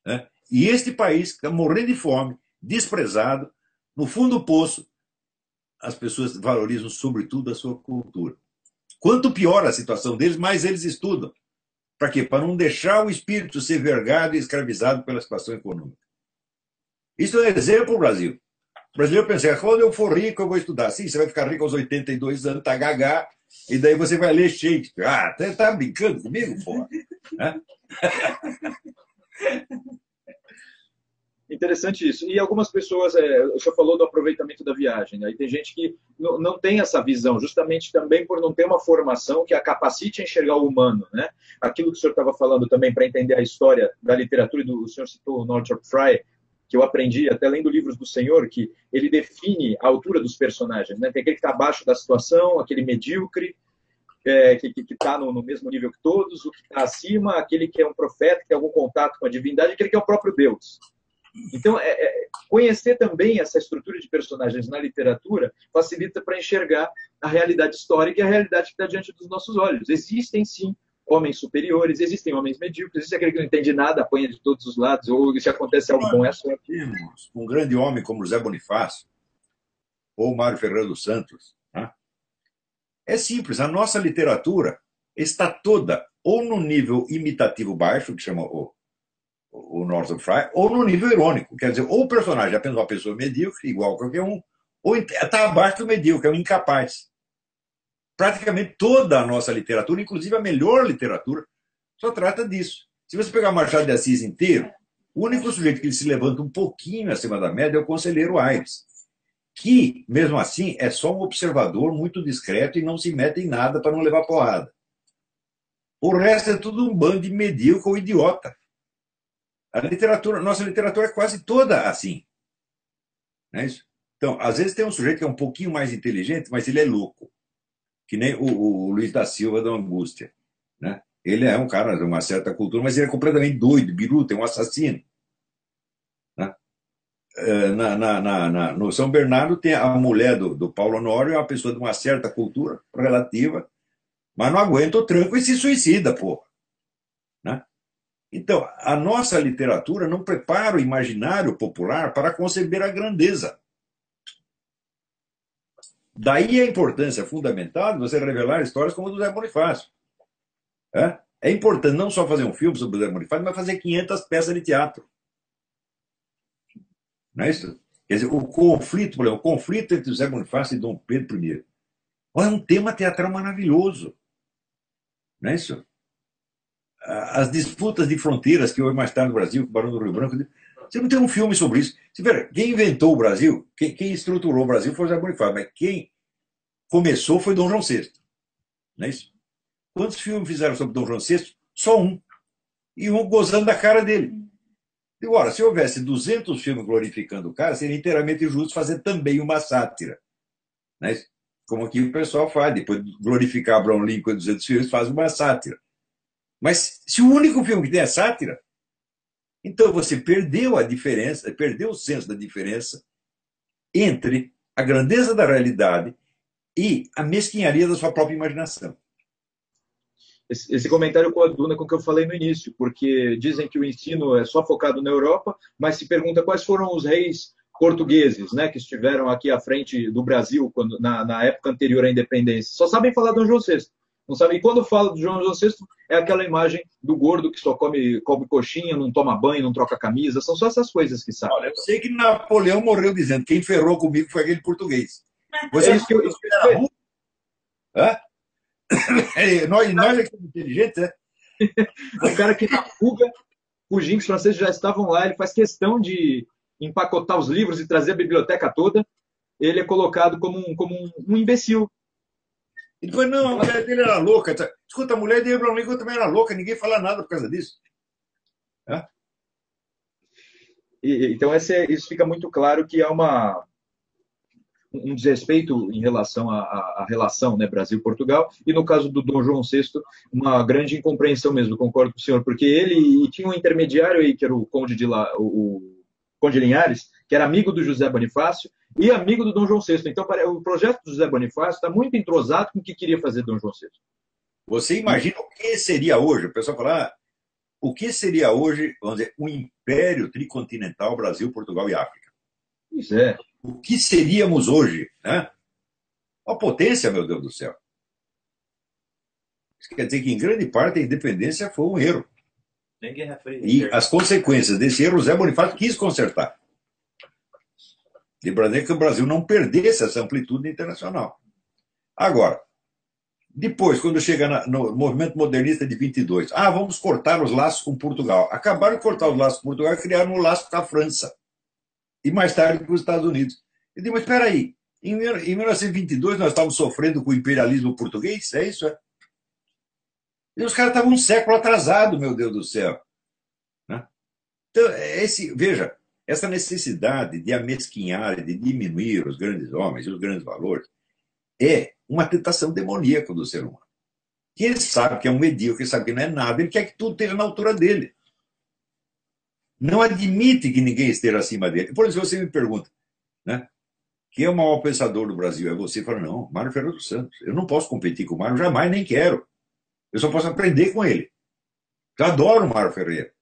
Né? E este país está morrendo de fome, desprezado, no fundo do poço, as pessoas valorizam sobretudo a sua cultura. Quanto pior a situação deles, mais eles estudam. Para quê? Para não deixar o espírito ser vergado e escravizado pela situação econômica. Isso é um exemplo para o Brasil. O brasileiro pensa, quando eu for rico, eu vou estudar. Sim, você vai ficar rico aos 82 anos, tá gagá, e daí você vai ler Shakespeare. Ah, tá brincando comigo, porra? Interessante isso. E algumas pessoas, o senhor falou do aproveitamento da viagem, né? E tem gente que não tem essa visão, justamente também por não ter uma formação que a capacite a enxergar o humano, né? Aquilo que o senhor estava falando também para entender a história da literatura, o senhor citou o Northrop Frye, que eu aprendi até lendo livros do senhor, que ele define a altura dos personagens, né? Tem aquele que está abaixo da situação, aquele medíocre, que está no mesmo nível que todos, o que está acima, aquele que é um profeta, que tem algum contato com a divindade, aquele que é o próprio Deus. Então, conhecer também essa estrutura de personagens na literatura facilita para enxergar a realidade histórica e a realidade que está diante dos nossos olhos. Existem, sim, homens superiores, existem homens medíocres, existe aquele que não entende nada, apanha de todos os lados, ou se acontece algo bom, é sorte. Um grande homem como José Bonifácio, ou Mário Ferreira dos Santos. Né? É simples, a nossa literatura está toda ou no nível imitativo baixo, que chama o Northrop Frye, ou no nível irônico. Quer dizer, ou o personagem é apenas uma pessoa medíocre, igual a qualquer um, ou está abaixo do medíocre, é um incapaz. Praticamente toda a nossa literatura, inclusive a melhor literatura, só trata disso. Se você pegar Machado de Assis inteiro, o único sujeito que ele se levanta um pouquinho acima da média é o Conselheiro Aires, que, mesmo assim, é só um observador muito discreto e não se mete em nada para não levar porrada. O resto é tudo um bando de medíocre ou idiota. Nossa literatura é quase toda assim. Não é isso? Então, às vezes tem um sujeito que é um pouquinho mais inteligente, mas ele é louco. Que nem o Luiz da Silva da Angústia. Né? Ele é um cara de uma certa cultura, mas ele é completamente doido, biruta, é um assassino. Né? No São Bernardo tem a mulher do Paulo Honório, é uma pessoa de uma certa cultura relativa, mas não aguenta o tranco e se suicida, porra. Né? Então, a nossa literatura não prepara o imaginário popular para conceber a grandeza. Daí a importância fundamental de você revelar histórias como a do Zé Bonifácio. É importante não só fazer um filme sobre o Zé Bonifácio, mas fazer 500 peças de teatro. Não é isso? Quer dizer, o conflito entre o Zé Bonifácio e Dom Pedro I. É um tema teatral maravilhoso. Não é isso? As disputas de fronteiras que houve mais tarde no Brasil, com o Barão do Rio Branco. Você não tem um filme sobre isso. Você vê, quem inventou o Brasil, quem estruturou o Brasil foi o Zé Bonifácio, mas quem começou foi Dom João VI. Não é isso? Quantos filmes fizeram sobre Dom João VI? Só um. E um gozando da cara dele. E, ora, se houvesse 200 filmes glorificando o cara, seria inteiramente justo fazer também uma sátira. Né? Como aqui o pessoal faz. Depois de glorificar Abraham Lincoln e 200 filmes, faz uma sátira. Mas se o único filme que tem é sátira, então você perdeu a diferença, perdeu o senso da diferença entre a grandeza da realidade e a mesquinharia da sua própria imaginação. Esse comentário coaduna com o que eu falei no início, porque dizem que o ensino é só focado na Europa, mas se pergunta quais foram os reis portugueses, né, que estiveram aqui à frente do Brasil na época anterior à independência. Só sabem falar do João VI. Não sabem. E quando falo do João VI, é aquela imagem do gordo que só come coxinha, não toma banho, não troca camisa. São só essas coisas que sabem. Olha, eu sei que Napoleão morreu dizendo: quem ferrou comigo foi aquele português. Você isso que eu nós é que somos inteligentes, né? O cara que na fuga, fugindo, os franceses já estavam lá, ele faz questão de empacotar os livros e trazer a biblioteca toda. Ele é colocado como um imbecil. E depois, não, a mulher dele era louca. Escuta, a mulher de Abraham Lincoln também era louca, ninguém fala nada por causa disso. Então, isso fica muito claro que há um desrespeito em relação à relação, né, Brasil-Portugal, e no caso do Dom João VI, uma grande incompreensão mesmo, concordo com o senhor, porque ele tinha um intermediário aí, que era o Conde Linhares, que era amigo do José Bonifácio e amigo do Dom João VI. Então, o projeto do José Bonifácio está muito entrosado com o que queria fazer Dom João VI. Você imagina o que seria hoje? O pessoal fala, o que seria hoje, vamos dizer, um império tricontinental, Brasil, Portugal e África? Isso é. O que seríamos hoje? Né? Uma potência, meu Deus do céu. Isso quer dizer que, em grande parte, a independência foi um erro. E as consequências desse erro, o Zé Bonifácio quis consertar. De maneira que o Brasil não perdesse essa amplitude internacional. Agora, depois, quando chega no movimento modernista de 22, vamos cortar os laços com Portugal. Acabaram de cortar os laços com Portugal e criaram um laço com a França. E mais tarde com os Estados Unidos. Eu digo, mas espera aí, em 1922 nós estávamos sofrendo com o imperialismo português? É isso? E os caras estavam um século atrasados, meu Deus do céu. Né? Então, veja, essa necessidade de amesquinhar e de diminuir os grandes homens e os grandes valores é uma tentação demoníaca do ser humano. Que ele sabe que é um medíocre, ele sabe que não é nada, ele quer que tudo esteja na altura dele. Não admite que ninguém esteja acima dele. Por exemplo, você me pergunta, né, quem é o maior pensador do Brasil? É você? Fala, não, Mário Ferreira dos Santos. Eu não posso competir com o Mário, jamais, nem quero. Eu só posso aprender com ele. Eu adoro o Mário Ferreira.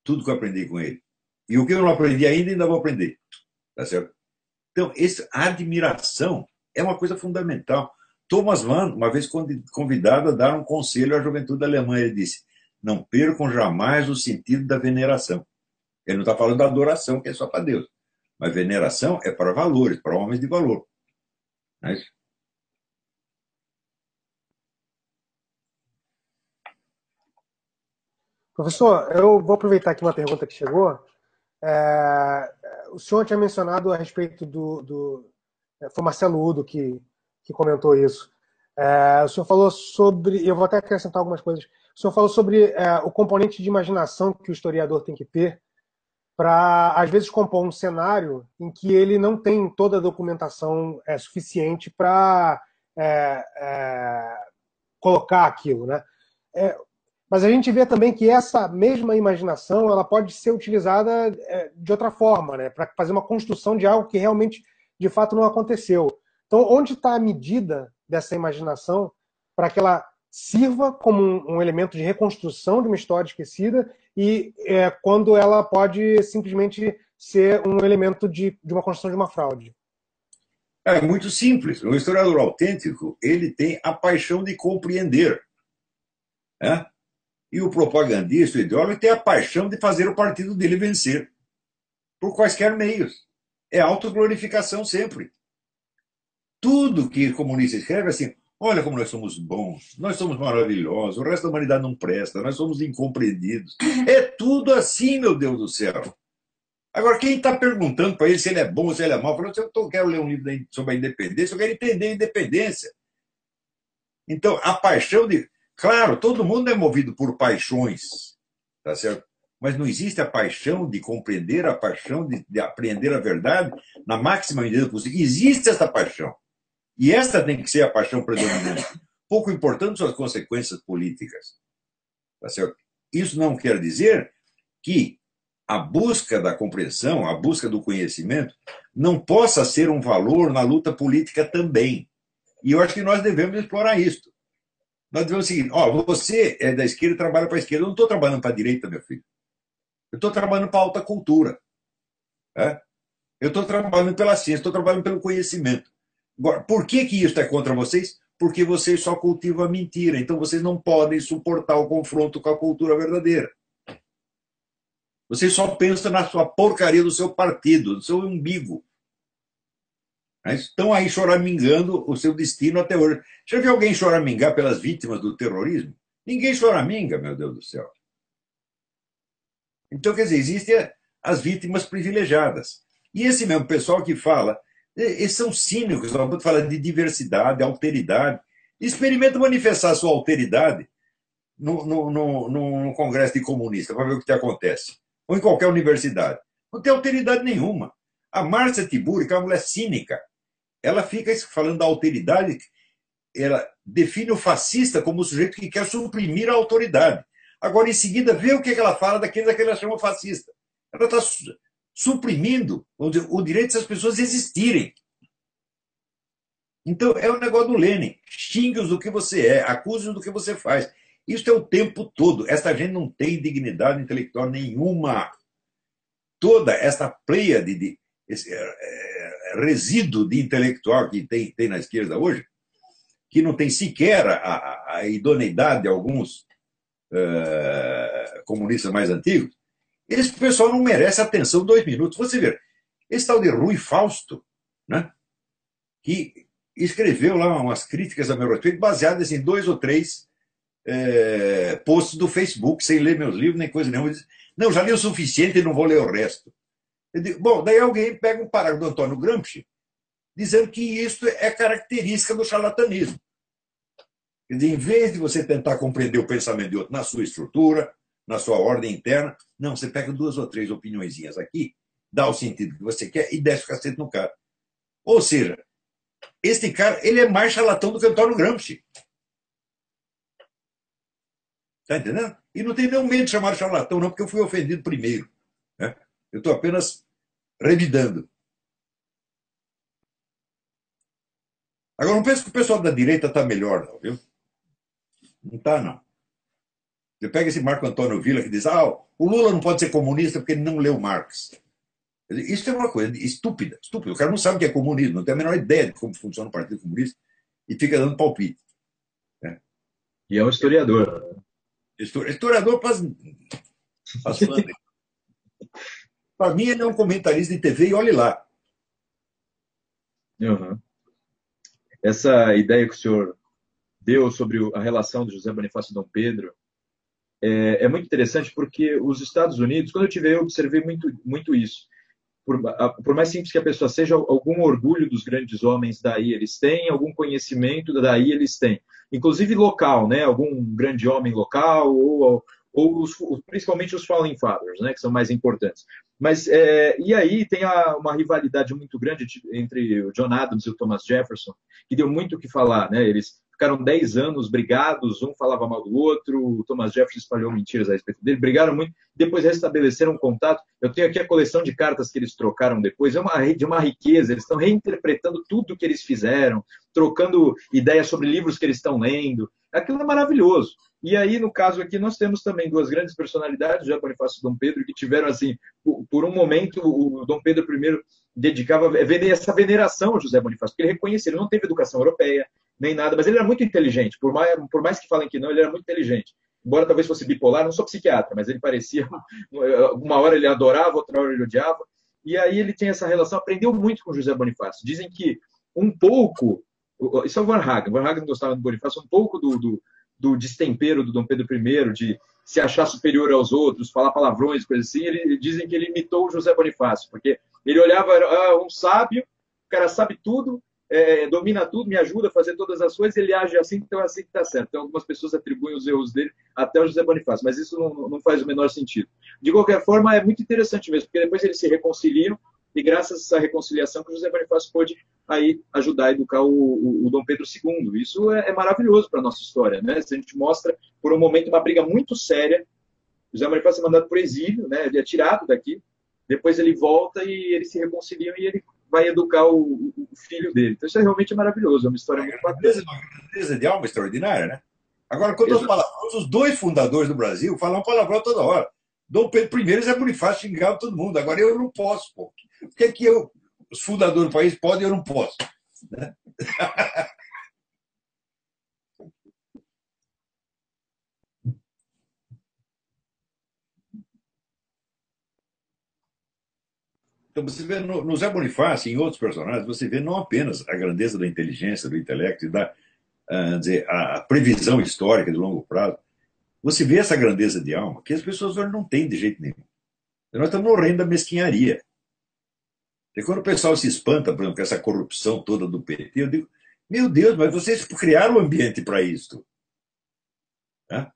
Tudo que eu aprendi com ele. E o que eu não aprendi ainda vou aprender. Tá certo? Então, a admiração é uma coisa fundamental. Thomas Mann, uma vez convidado a dar um conselho à juventude alemã, ele disse: não percam jamais o sentido da veneração. Ele não está falando da adoração, que é só para Deus. Mas veneração é para valores, para homens de valor. Não é isso? Professor, eu vou aproveitar aqui uma pergunta que chegou. O senhor tinha mencionado a respeito foi Marcelo Udo que comentou isso. O senhor falou sobre, eu vou até acrescentar algumas coisas. O senhor falou sobre o componente de imaginação que o historiador tem que ter para, às vezes, compor um cenário em que ele não tem toda a documentação suficiente para colocar aquilo, né? Mas a gente vê também que essa mesma imaginação ela pode ser utilizada de outra forma, né? Para fazer uma construção de algo que realmente, de fato, não aconteceu. Então, onde está a medida dessa imaginação para que ela sirva como um elemento de reconstrução de uma história esquecida e quando ela pode simplesmente ser um elemento de uma construção de uma fraude? É muito simples. O historiador autêntico ele tem a paixão de compreender. Né? E o propagandista, o ideólogo, tem a paixão de fazer o partido dele vencer. Por quaisquer meios. É autoglorificação sempre. Tudo que comunista escreve é assim: olha como nós somos bons, nós somos maravilhosos, o resto da humanidade não presta, nós somos incompreendidos. É tudo assim, meu Deus do céu. Agora, quem está perguntando para ele se ele é bom ou se ele é mau, falou: eu quero ler um livro sobre a independência, eu quero entender a independência. Então, a paixão de... Claro, todo mundo é movido por paixões, tá certo? Mas não existe a paixão de compreender, a paixão de aprender a verdade na máxima medida possível. Existe essa paixão. E esta tem que ser a paixão predominante. Pouco importante são as consequências políticas. Tá certo? Isso não quer dizer que a busca da compreensão, a busca do conhecimento, não possa ser um valor na luta política também. E eu acho que nós devemos explorar isso. Nós devemos seguir: você é da esquerda e trabalha para a esquerda. Eu não estou trabalhando para a direita, meu filho. Eu estou trabalhando para a alta cultura. Né? Eu estou trabalhando pela ciência, estou trabalhando pelo conhecimento. Agora, por que isso é contra vocês? Porque vocês só cultivam a mentira. Então vocês não podem suportar o confronto com a cultura verdadeira. Vocês só pensam na sua porcaria do seu partido, do seu umbigo. Estão aí choramingando o seu destino até hoje. Já viu alguém choramingar pelas vítimas do terrorismo? Ninguém choraminga, meu Deus do céu. Então, quer dizer, existem as vítimas privilegiadas. E esse mesmo pessoal que fala, eles são cínicos, vamos falar de diversidade, alteridade. Experimenta manifestar a sua alteridade no congresso de comunista, para ver o que acontece. Ou em qualquer universidade. Não tem alteridade nenhuma. A Márcia Tiburi, que é uma mulher cínica, ela fica falando da alteridade, ela define o fascista como o sujeito que quer suprimir a autoridade. Agora, em seguida, vê o que ela fala daqueles que ela chama fascista. Ela está suprimindo o direito das pessoas existirem. Então, é o negócio do Lenin. Xingue-os do que você é, acuse-os do que você faz. Isso é o tempo todo. Essa gente não tem dignidade intelectual nenhuma. Toda essa pleia de resíduo de intelectual que tem na esquerda hoje, que não tem sequer a idoneidade de alguns comunistas mais antigos, esse pessoal não merece atenção 2 minutos. Você vê, esse tal de Rui Fausto, né, que escreveu lá umas críticas a meu respeito, baseadas em 2 ou 3 posts do Facebook, sem ler meus livros, nem coisa nenhuma. Não, já li o suficiente e não vou ler o resto. Bom, daí alguém pega um parágrafo do Antônio Gramsci dizendo que isso é característica do charlatanismo. Quer dizer, em vez de você tentar compreender o pensamento de outro na sua estrutura, na sua ordem interna, não, você pega 2 ou 3 opiniõezinhas aqui, dá o sentido que você quer e desce o cacete no cara. Ou seja, este cara, ele é mais charlatão do que o Antônio Gramsci. Está entendendo? E não tem nenhum medo de chamar de charlatão, não, porque eu fui ofendido primeiro. Né? Eu estou apenas revidando. Agora, não penso que o pessoal da direita está melhor, não, viu? Não está, não. Você pega esse Marco Antônio Villa que diz: o Lula não pode ser comunista porque ele não leu Marx. Isso é uma coisa estúpida, estúpida. O cara não sabe o que é comunismo, não tem a menor ideia de como funciona o Partido Comunista. e fica dando palpite. Né? E é um historiador. Historiador para as fãs. Para mim, ele é um comentarista de TV e olhe lá. Uhum. Essa ideia que o senhor deu sobre a relação de José Bonifácio e Dom Pedro é muito interessante, porque os Estados Unidos, quando eu tive, eu observei muito isso. Por mais simples que a pessoa seja, algum orgulho dos grandes homens daí eles têm, algum conhecimento daí eles têm. Inclusive local, né? Algum grande homem local, ou principalmente os Founding Fathers, né? Que são mais importantes. Mas, e aí tem uma rivalidade muito grande entre o John Adams e o Thomas Jefferson, que deu muito o que falar, né? Eles ficaram 10 anos brigados, um falava mal do outro, o Thomas Jefferson espalhou mentiras a respeito dele, brigaram muito, depois restabeleceram contato. Eu tenho aqui a coleção de cartas que eles trocaram depois, de uma riqueza, eles estão reinterpretando tudo que eles fizeram, trocando ideias sobre livros que eles estão lendo, aquilo é maravilhoso. E aí, no caso aqui, nós temos também duas grandes personalidades, José Bonifácio e Dom Pedro, que tiveram, assim, por um momento, o Dom Pedro I dedicava essa veneração ao José Bonifácio, porque ele reconhecia, ele não teve educação europeia, nem nada, mas ele era muito inteligente, por mais que falem que não, ele era muito inteligente. Embora talvez fosse bipolar, não sou psiquiatra, mas ele parecia, uma hora ele adorava, outra hora ele odiava, e aí ele tem essa relação, aprendeu muito com José Bonifácio. Dizem que um pouco, isso é o Van Hagen não gostava do Bonifácio, um pouco do destempero do Dom Pedro I, de se achar superior aos outros, falar palavrões, coisas assim, dizem que ele imitou o José Bonifácio, porque ele olhava, era um sábio, o cara sabe tudo, domina tudo, me ajuda a fazer todas as coisas, ele age assim, então é assim que está certo. Então, algumas pessoas atribuem os erros dele até o José Bonifácio, mas isso não faz o menor sentido. De qualquer forma, é muito interessante mesmo, porque depois eles se reconciliam, e graças a essa reconciliação que o José Bonifácio pôde aí ajudar a educar o Dom Pedro II. Isso é maravilhoso para a nossa história, né? A gente mostra, por um momento, uma briga muito séria. O José Bonifácio é mandado para o exílio, né? Ele é tirado daqui, depois ele volta e eles se reconciliam e ele vai educar o filho dele. Então isso realmente é maravilhoso, é uma história muito bacana. Uma grandeza de alma extraordinária, né? Agora, quanto aos palavrões, os dois fundadores do Brasil falam palavrão toda hora. Dom Pedro I e José Bonifácio xingavam todo mundo. Agora eu não posso, pô. Por que é que os fundadores do país podem e eu não posso? Né? Então, você vê no Zé Bonifácio e em outros personagens, você vê não apenas a grandeza da inteligência, do intelecto e da dizer, a previsão histórica de longo prazo, você vê essa grandeza de alma que as pessoas hoje não têm de jeito nenhum. Nós estamos morrendo da mesquinharia. E quando o pessoal se espanta, por exemplo, com essa corrupção toda do PT, eu digo, meu Deus, mas vocês criaram o ambiente para isso. Né?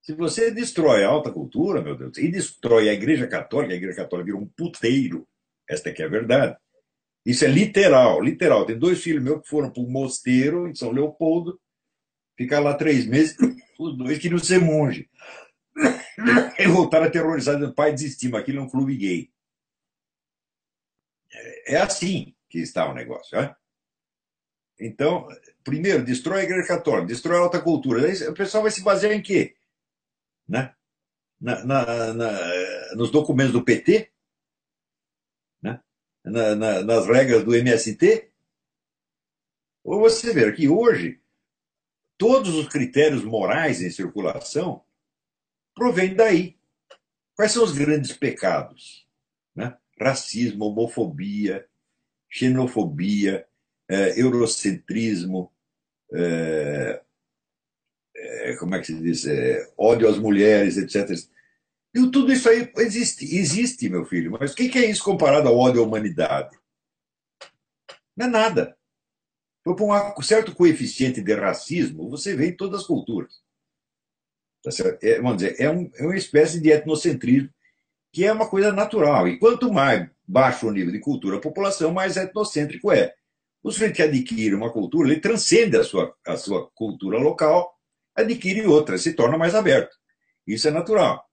Se você destrói a alta cultura, meu Deus, e destrói a Igreja Católica virou um puteiro. Esta aqui é a verdade. Isso é literal, literal. Tem dois filhos meus que foram para um mosteiro em São Leopoldo, ficaram lá 3 meses, os dois queriam ser monge. E voltaram aterrorizados, o pai desistiu, aquilo é um clube gay. É assim que está o negócio. Né? Então, primeiro, destrói a Igreja Católica, destrói a alta cultura. Aí o pessoal vai se basear em quê? Né? Nos documentos do PT? Né? Nas regras do MST? Ou você vê que hoje todos os critérios morais em circulação provêm daí. Quais são os grandes pecados? Né? Racismo, homofobia, xenofobia, eurocentrismo, como é que se diz? Ódio às mulheres, etc. E tudo isso aí existe, meu filho, mas o que é isso comparado ao ódio à humanidade? Não é nada. Por um certo coeficiente de racismo, você vê em todas as culturas. Tá certo? Vamos dizer, é uma espécie de etnocentrismo, que é uma coisa natural. E quanto mais baixo o nível de cultura a população, mais etnocêntrico é. O sujeito que adquire uma cultura, ele transcende a sua cultura local, adquire outra, se torna mais aberto. Isso é natural.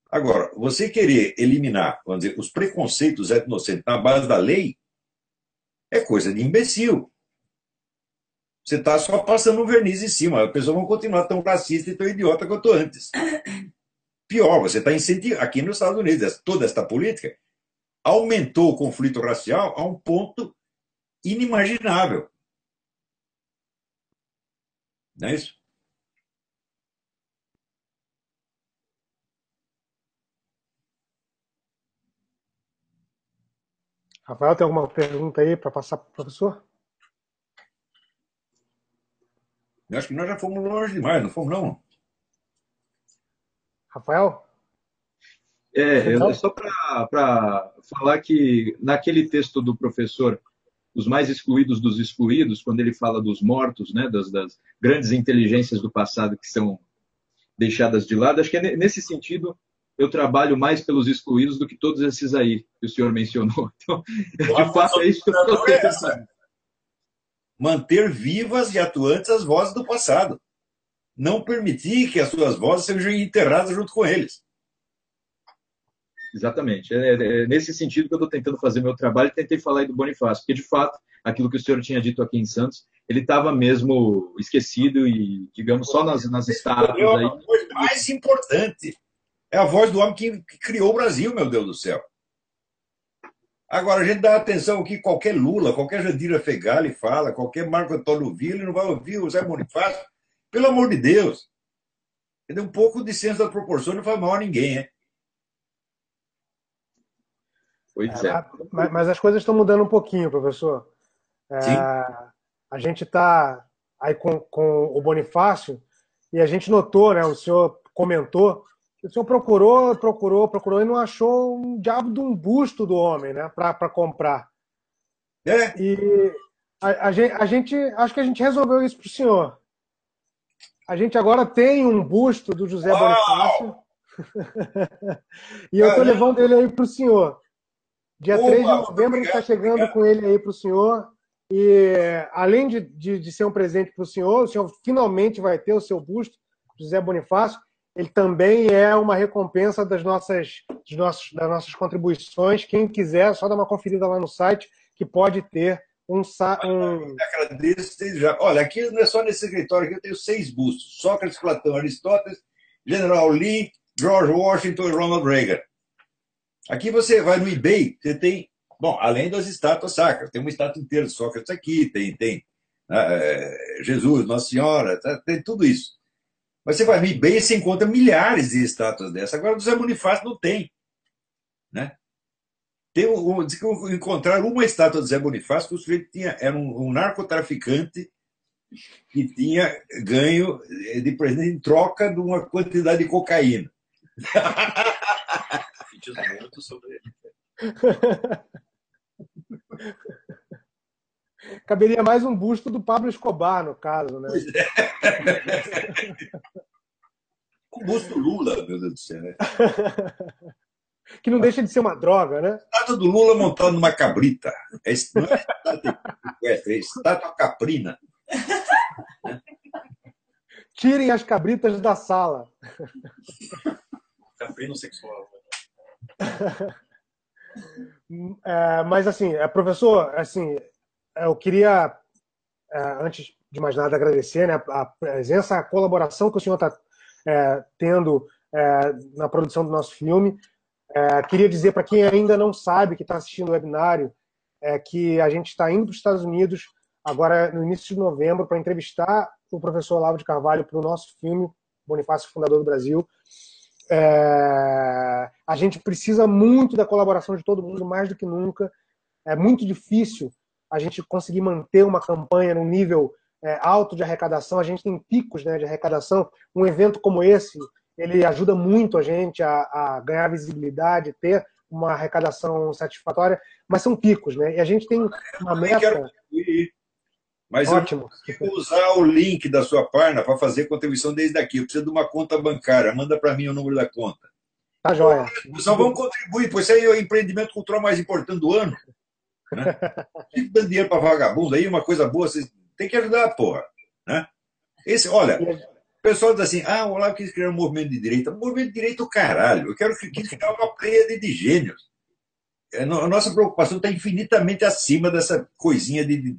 Agora, você querer eliminar, vamos dizer, os preconceitos etnocêntricos na base da lei é coisa de imbecil. Você está só passando um verniz em cima. As pessoas vão continuar tão racista e tão idiota quanto antes. Pior, você está incentivando. Aqui nos Estados Unidos, toda esta política aumentou o conflito racial a um ponto inimaginável. Não é isso? Rafael, tem alguma pergunta aí para passar para o professor? Eu acho que nós já fomos longe demais, não fomos, não? Rafael? É Não? só para falar que naquele texto do professor, Os Mais Excluídos dos Excluídos, quando ele fala dos mortos, né, das grandes inteligências do passado que são deixadas de lado, acho que é nesse sentido eu trabalho mais pelos excluídos do que todos esses aí que o senhor mencionou. Então, A de fato, função é do isso que eu estou historiador é tentando essa: fazer. manter vivas e atuantes as vozes do passado. Não permitir que as suas vozes sejam enterradas junto com eles. Exatamente. É nesse sentido que eu estou tentando fazer meu trabalho e tentei falar aí do Bonifácio, porque, de fato, aquilo que o senhor tinha dito aqui em Santos, ele estava mesmo esquecido e, digamos, só nas Escolheu estátuas aí. a voz mais importante. É a voz do homem que criou o Brasil, meu Deus do céu. Agora, a gente dá atenção que qualquer Lula, qualquer Jandira Fegali fala, qualquer Marco Antônio Villa, ele não vai ouvir o Zé Bonifácio. Pelo amor de Deus. Ele é um pouco de senso da proporção, não faz mal a ninguém, hein? Pois é. Mas as coisas estão mudando um pouquinho, professor. Sim. A gente está aí com o Bonifácio e a gente notou, né? O senhor comentou que o senhor procurou e não achou um diabo de um busto do homem, né? Para comprar. É. E acho que a gente resolveu isso para o senhor. A gente agora tem um busto do José Bonifácio Uau! e eu estou Caramba! levando ele aí para o senhor. Dia 3 de Opa, muito novembro a gente está obrigado, chegando obrigado. com ele aí para o senhor. E além de ser um presente para o senhor finalmente vai ter o seu busto, José Bonifácio. Ele também é uma recompensa das nossas contribuições. Quem quiser, é só dar uma conferida lá no site, que pode ter um... Agradeço desde já. Olha, aqui não é só nesse escritório, aqui eu tenho 6 bustos: Sócrates, Platão, Aristóteles, General Lee, George Washington e Ronald Reagan. Aqui você vai no eBay, você tem, bom, além das estátuas sacras, tem uma estátua inteira de Sócrates aqui, tem Jesus, Nossa Senhora, tem tudo isso. Mas você vai no eBay e você encontra milhares de estátuas dessas. Agora, do Zé Bonifácio não tem. Né? Diz que encontraram uma estátua do Zé Bonifácio que o sujeito era um narcotraficante que tinha ganho de presente em troca de uma quantidade de cocaína. Diz muito sobre ele. Caberia mais um busto do Pablo Escobar, no caso, né? O busto Lula, meu Deus do céu. Né? Que não deixa de ser uma droga, né? Estátua do Lula montado numa cabrita. Não é estátua equestre, é estátua caprina. Tirem as cabritas da sala. Caprino sexual. Mas, assim, professor, assim, eu queria, antes de mais nada, agradecer, né, a presença, a colaboração que o senhor está tendo na produção do nosso filme. Queria dizer para quem ainda não sabe, que está assistindo o webinário, que a gente está indo para os Estados Unidos agora no início de novembro para entrevistar o professor Olavo de Carvalho para o nosso filme Bonifácio, Fundador do Brasil. A gente precisa muito da colaboração de todo mundo, mais do que nunca. É muito difícil a gente conseguir manter uma campanha num nível alto de arrecadação. A gente tem picos, né, de arrecadação. Um evento como esse, ele ajuda muito a gente a ganhar visibilidade, ter uma arrecadação satisfatória, mas são picos, né? E a gente tem uma meta... Mas ótimo. eu vou usar o link da sua página para fazer contribuição desde aqui. Eu preciso de uma conta bancária. Manda para mim o número da conta. Tá joia. Só vamos contribuir, pois aí é o empreendimento cultural mais importante do ano. Né? Fica dando dinheiro para vagabundo aí, uma coisa boa, vocês têm que ajudar, porra. Né? Olha, o pessoal diz assim: o Olavo quis criar um movimento de direita. Movimento de direita, o caralho. Eu quero criar uma pleia de gênios. A nossa preocupação está infinitamente acima dessa coisinha de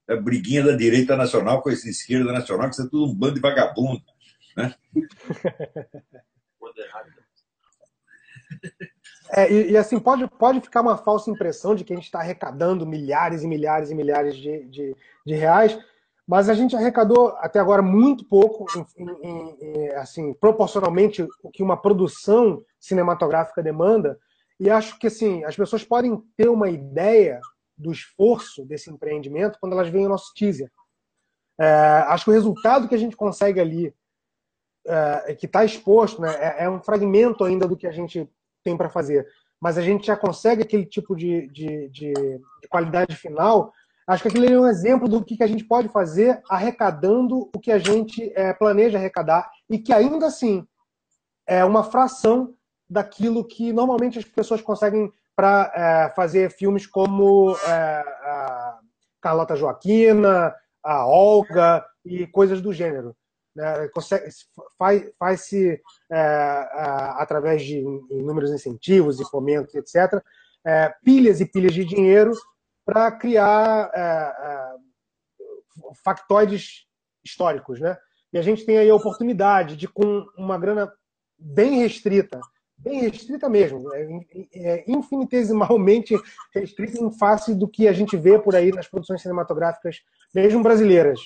a briguinha da direita nacional com essa esquerda nacional, que isso é tudo um bando de vagabundo. Né? Assim, pode ficar uma falsa impressão de que a gente está arrecadando milhares e milhares e milhares de reais, mas a gente arrecadou até agora muito pouco, assim, proporcionalmente o que uma produção cinematográfica demanda, e acho que assim, as pessoas podem ter uma ideia do esforço desse empreendimento quando elas veem o nosso teaser. Acho que o resultado que a gente consegue ali, que está exposto, né, é um fragmento ainda do que a gente tem para fazer, mas a gente já consegue aquele tipo de qualidade final. Acho que aquele é um exemplo do que a gente pode fazer arrecadando o que a gente planeja arrecadar e que ainda assim é uma fração daquilo que normalmente as pessoas conseguem para fazer filmes como a Carlota Joaquina, a Olga e coisas do gênero. Né? Faz-se através de inúmeros incentivos e fomentos, etc., pilhas e pilhas de dinheiro para criar factoides históricos, né? E a gente tem aí a oportunidade de, com uma grana bem restrita mesmo, infinitesimalmente restrita em face do que a gente vê por aí nas produções cinematográficas, mesmo brasileiras.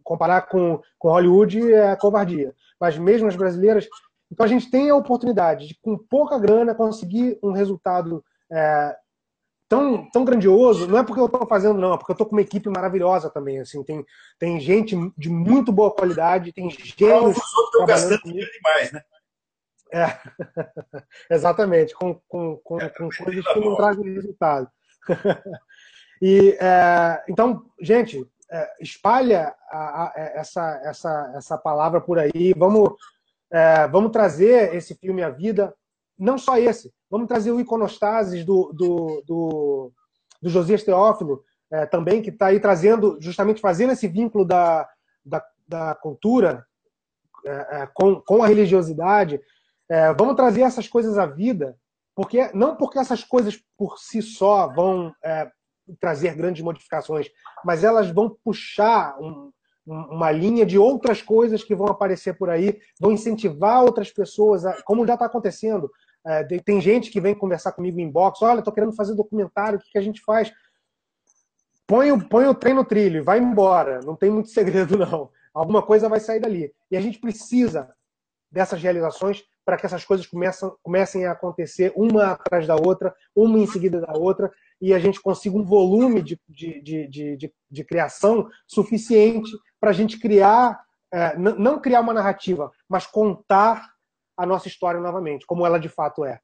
Comparar com Hollywood é covardia, mas mesmo as brasileiras. Então a gente tem a oportunidade de, com pouca grana, conseguir um resultado tão grandioso. Não é porque eu estou fazendo, não, é porque eu estou com uma equipe maravilhosa também. Assim, tem gente de muito boa qualidade, tem gênios trabalhando comigo. Demais, né? Exatamente, com coisas que não trazem resultado. E, então, gente, espalha essa palavra por aí. Vamos trazer esse filme à vida. Não só esse. Vamos trazer o Iconostases do Josias Teófilo, também, que está aí trazendo, justamente fazendo esse vínculo da cultura com a religiosidade. Vamos trazer essas coisas à vida, não porque essas coisas por si só vão trazer grandes modificações, mas elas vão puxar uma linha de outras coisas que vão aparecer por aí, vão incentivar outras pessoas, como já está acontecendo. Tem gente que vem conversar comigo em inbox, olha, estou querendo fazer documentário, o que a gente faz? Põe o trem no trilho, vai embora, não tem muito segredo não. Alguma coisa vai sair dali. E a gente precisa dessas realizações para que essas coisas comecem a acontecer uma atrás da outra, uma em seguida da outra, e a gente consiga um volume de criação suficiente para a gente criar, não criar uma narrativa, mas contar a nossa história novamente, como ela de fato é.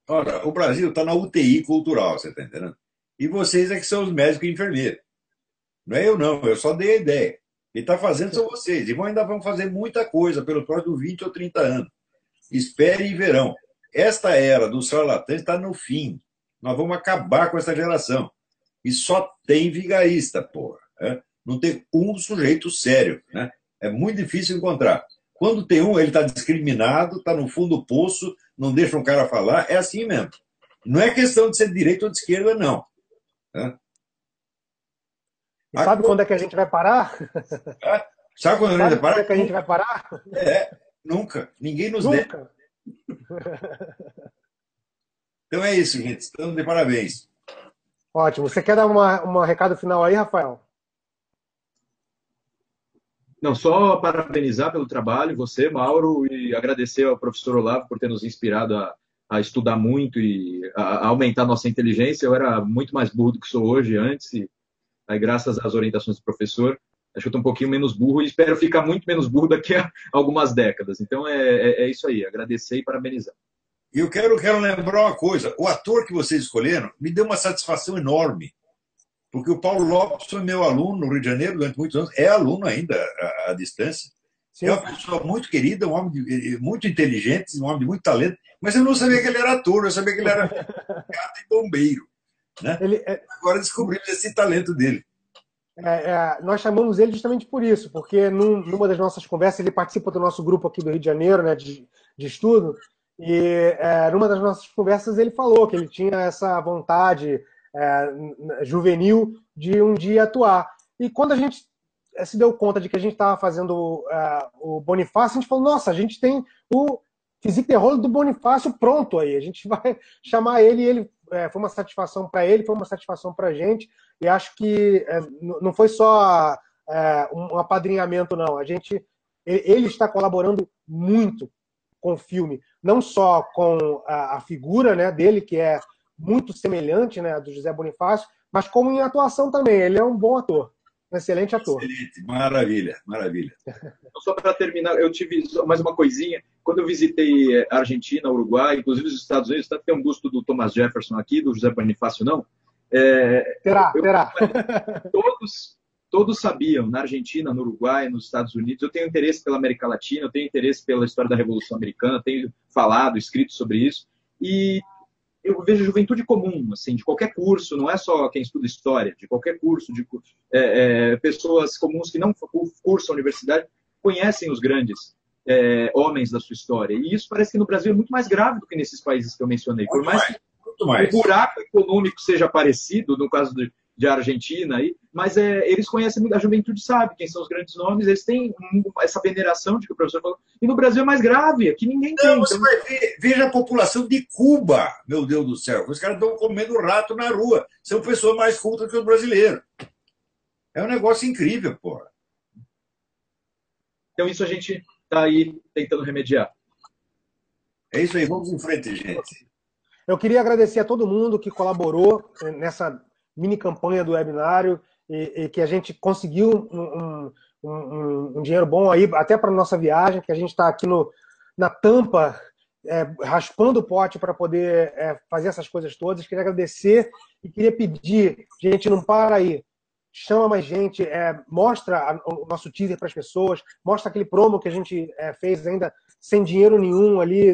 Ora, o Brasil está na UTI cultural, você está entendendo? E vocês é que são os médicos e enfermeiros. Não é eu, não, eu só dei a ideia. Quem está fazendo são vocês. E ainda vão fazer muita coisa pelos próximos 20 ou 30 anos. Espere e verão. Esta era dos charlatães está no fim. Nós vamos acabar com essa geração. E só tem vigarista, porra. Né? Não tem um sujeito sério. Né? É muito difícil encontrar. Quando tem um, ele está discriminado, está no fundo do poço, não deixa um cara falar. É assim mesmo. Não é questão de ser de direita ou de esquerda, não. Né? E sabe quando é que a gente vai parar? Sabe quando a gente vai parar? Quando é que a gente vai parar? Nunca. Ninguém nos Nunca. Então é isso, gente. Estamos de parabéns. Ótimo. Você quer dar um recado final aí, Rafael? Não, só parabenizar pelo trabalho, você, Mauro, e agradecer ao professor Olavo por ter nos inspirado a estudar muito e a aumentar nossa inteligência. Eu era muito mais burro do que sou hoje antes, e aí, graças às orientações do professor, acho que eu estou um pouquinho menos burro e espero ficar muito menos burro daqui a algumas décadas. Então é isso aí, agradecer e parabenizar. E eu quero lembrar uma coisa: o ator que vocês escolheram me deu uma satisfação enorme, porque o Paulo Lopes foi meu aluno no Rio de Janeiro durante muitos anos, é aluno ainda à distância. Sim. É uma pessoa muito querida, um homem muito inteligente, um homem de muito talento, mas eu não sabia que ele era ator, eu sabia que ele era gato e bombeiro. Né? Agora descobrimos esse talento dele. Nós chamamos ele justamente por isso, porque numa das nossas conversas, ele participa do nosso grupo aqui do Rio de Janeiro, né, de estudo, e numa das nossas conversas ele falou que ele tinha essa vontade juvenil de um dia atuar. E quando a gente se deu conta de que a gente estava fazendo o Bonifácio, a gente falou, nossa, a gente tem o Physique de Rôle do Bonifácio pronto aí, a gente vai chamar ele, e ele foi uma satisfação para ele, foi uma satisfação para a gente, e acho que não foi só um apadrinhamento, não. Ele está colaborando muito com o filme, não só com a figura, né, dele, que é muito semelhante, né, do José Bonifácio, mas como em atuação também. Ele é um bom ator, um excelente ator. Excelente, maravilha, maravilha. Então, só para terminar, eu tive mais uma coisinha. Quando eu visitei a Argentina, Uruguai, inclusive os Estados Unidos, tanto tem um busto do Thomas Jefferson aqui, do José Bonifácio não. Terá. Todos sabiam, na Argentina, no Uruguai, nos Estados Unidos. Eu tenho interesse pela América Latina, eu tenho interesse pela história da Revolução Americana, tenho falado, escrito sobre isso. E eu vejo juventude comum, assim, de qualquer curso, não é só quem estuda história, de qualquer curso, pessoas comuns que não cursam a universidade, conhecem os grandes homens da sua história. E isso parece que no Brasil é muito mais grave do que nesses países que eu mencionei. Por mais que o buraco econômico seja parecido, no caso de Argentina, mas eles conhecem, a juventude sabe quem são os grandes nomes, eles têm essa veneração de que o professor falou. E no Brasil é mais grave, aqui ninguém tem. Você vai ver, veja a população de Cuba, meu Deus do céu. Os caras estão comendo rato na rua. São pessoas mais cultas que os brasileiros. É um negócio incrível, porra. Então isso a gente está aí tentando remediar. É isso aí, vamos em frente, gente. Eu queria agradecer a todo mundo que colaborou nessa mini campanha do webinário e que a gente conseguiu um dinheiro bom aí, até para a nossa viagem, que a gente está aqui na tampa, raspando o pote para poder fazer essas coisas todas. Queria agradecer e queria pedir, gente, não para aí, chama mais gente, mostra o nosso teaser para as pessoas, mostra aquele promo que a gente fez ainda sem dinheiro nenhum ali,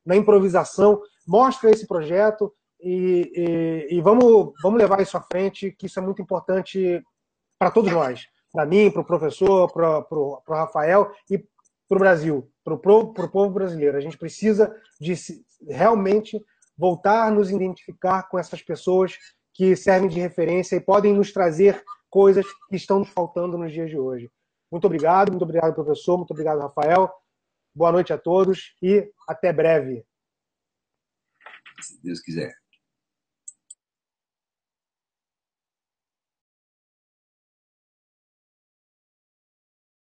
na improvisação, mostra esse projeto e vamos levar isso à frente, que isso é muito importante para todos nós, para mim, para o professor, para o Rafael e para o Brasil, para o povo brasileiro. A gente precisa de realmente voltar a nos identificar com essas pessoas que servem de referência e podem nos trazer coisas que estão nos faltando nos dias de hoje. Muito obrigado, professor, muito obrigado, Rafael. Boa noite a todos e até breve. Se Deus quiser.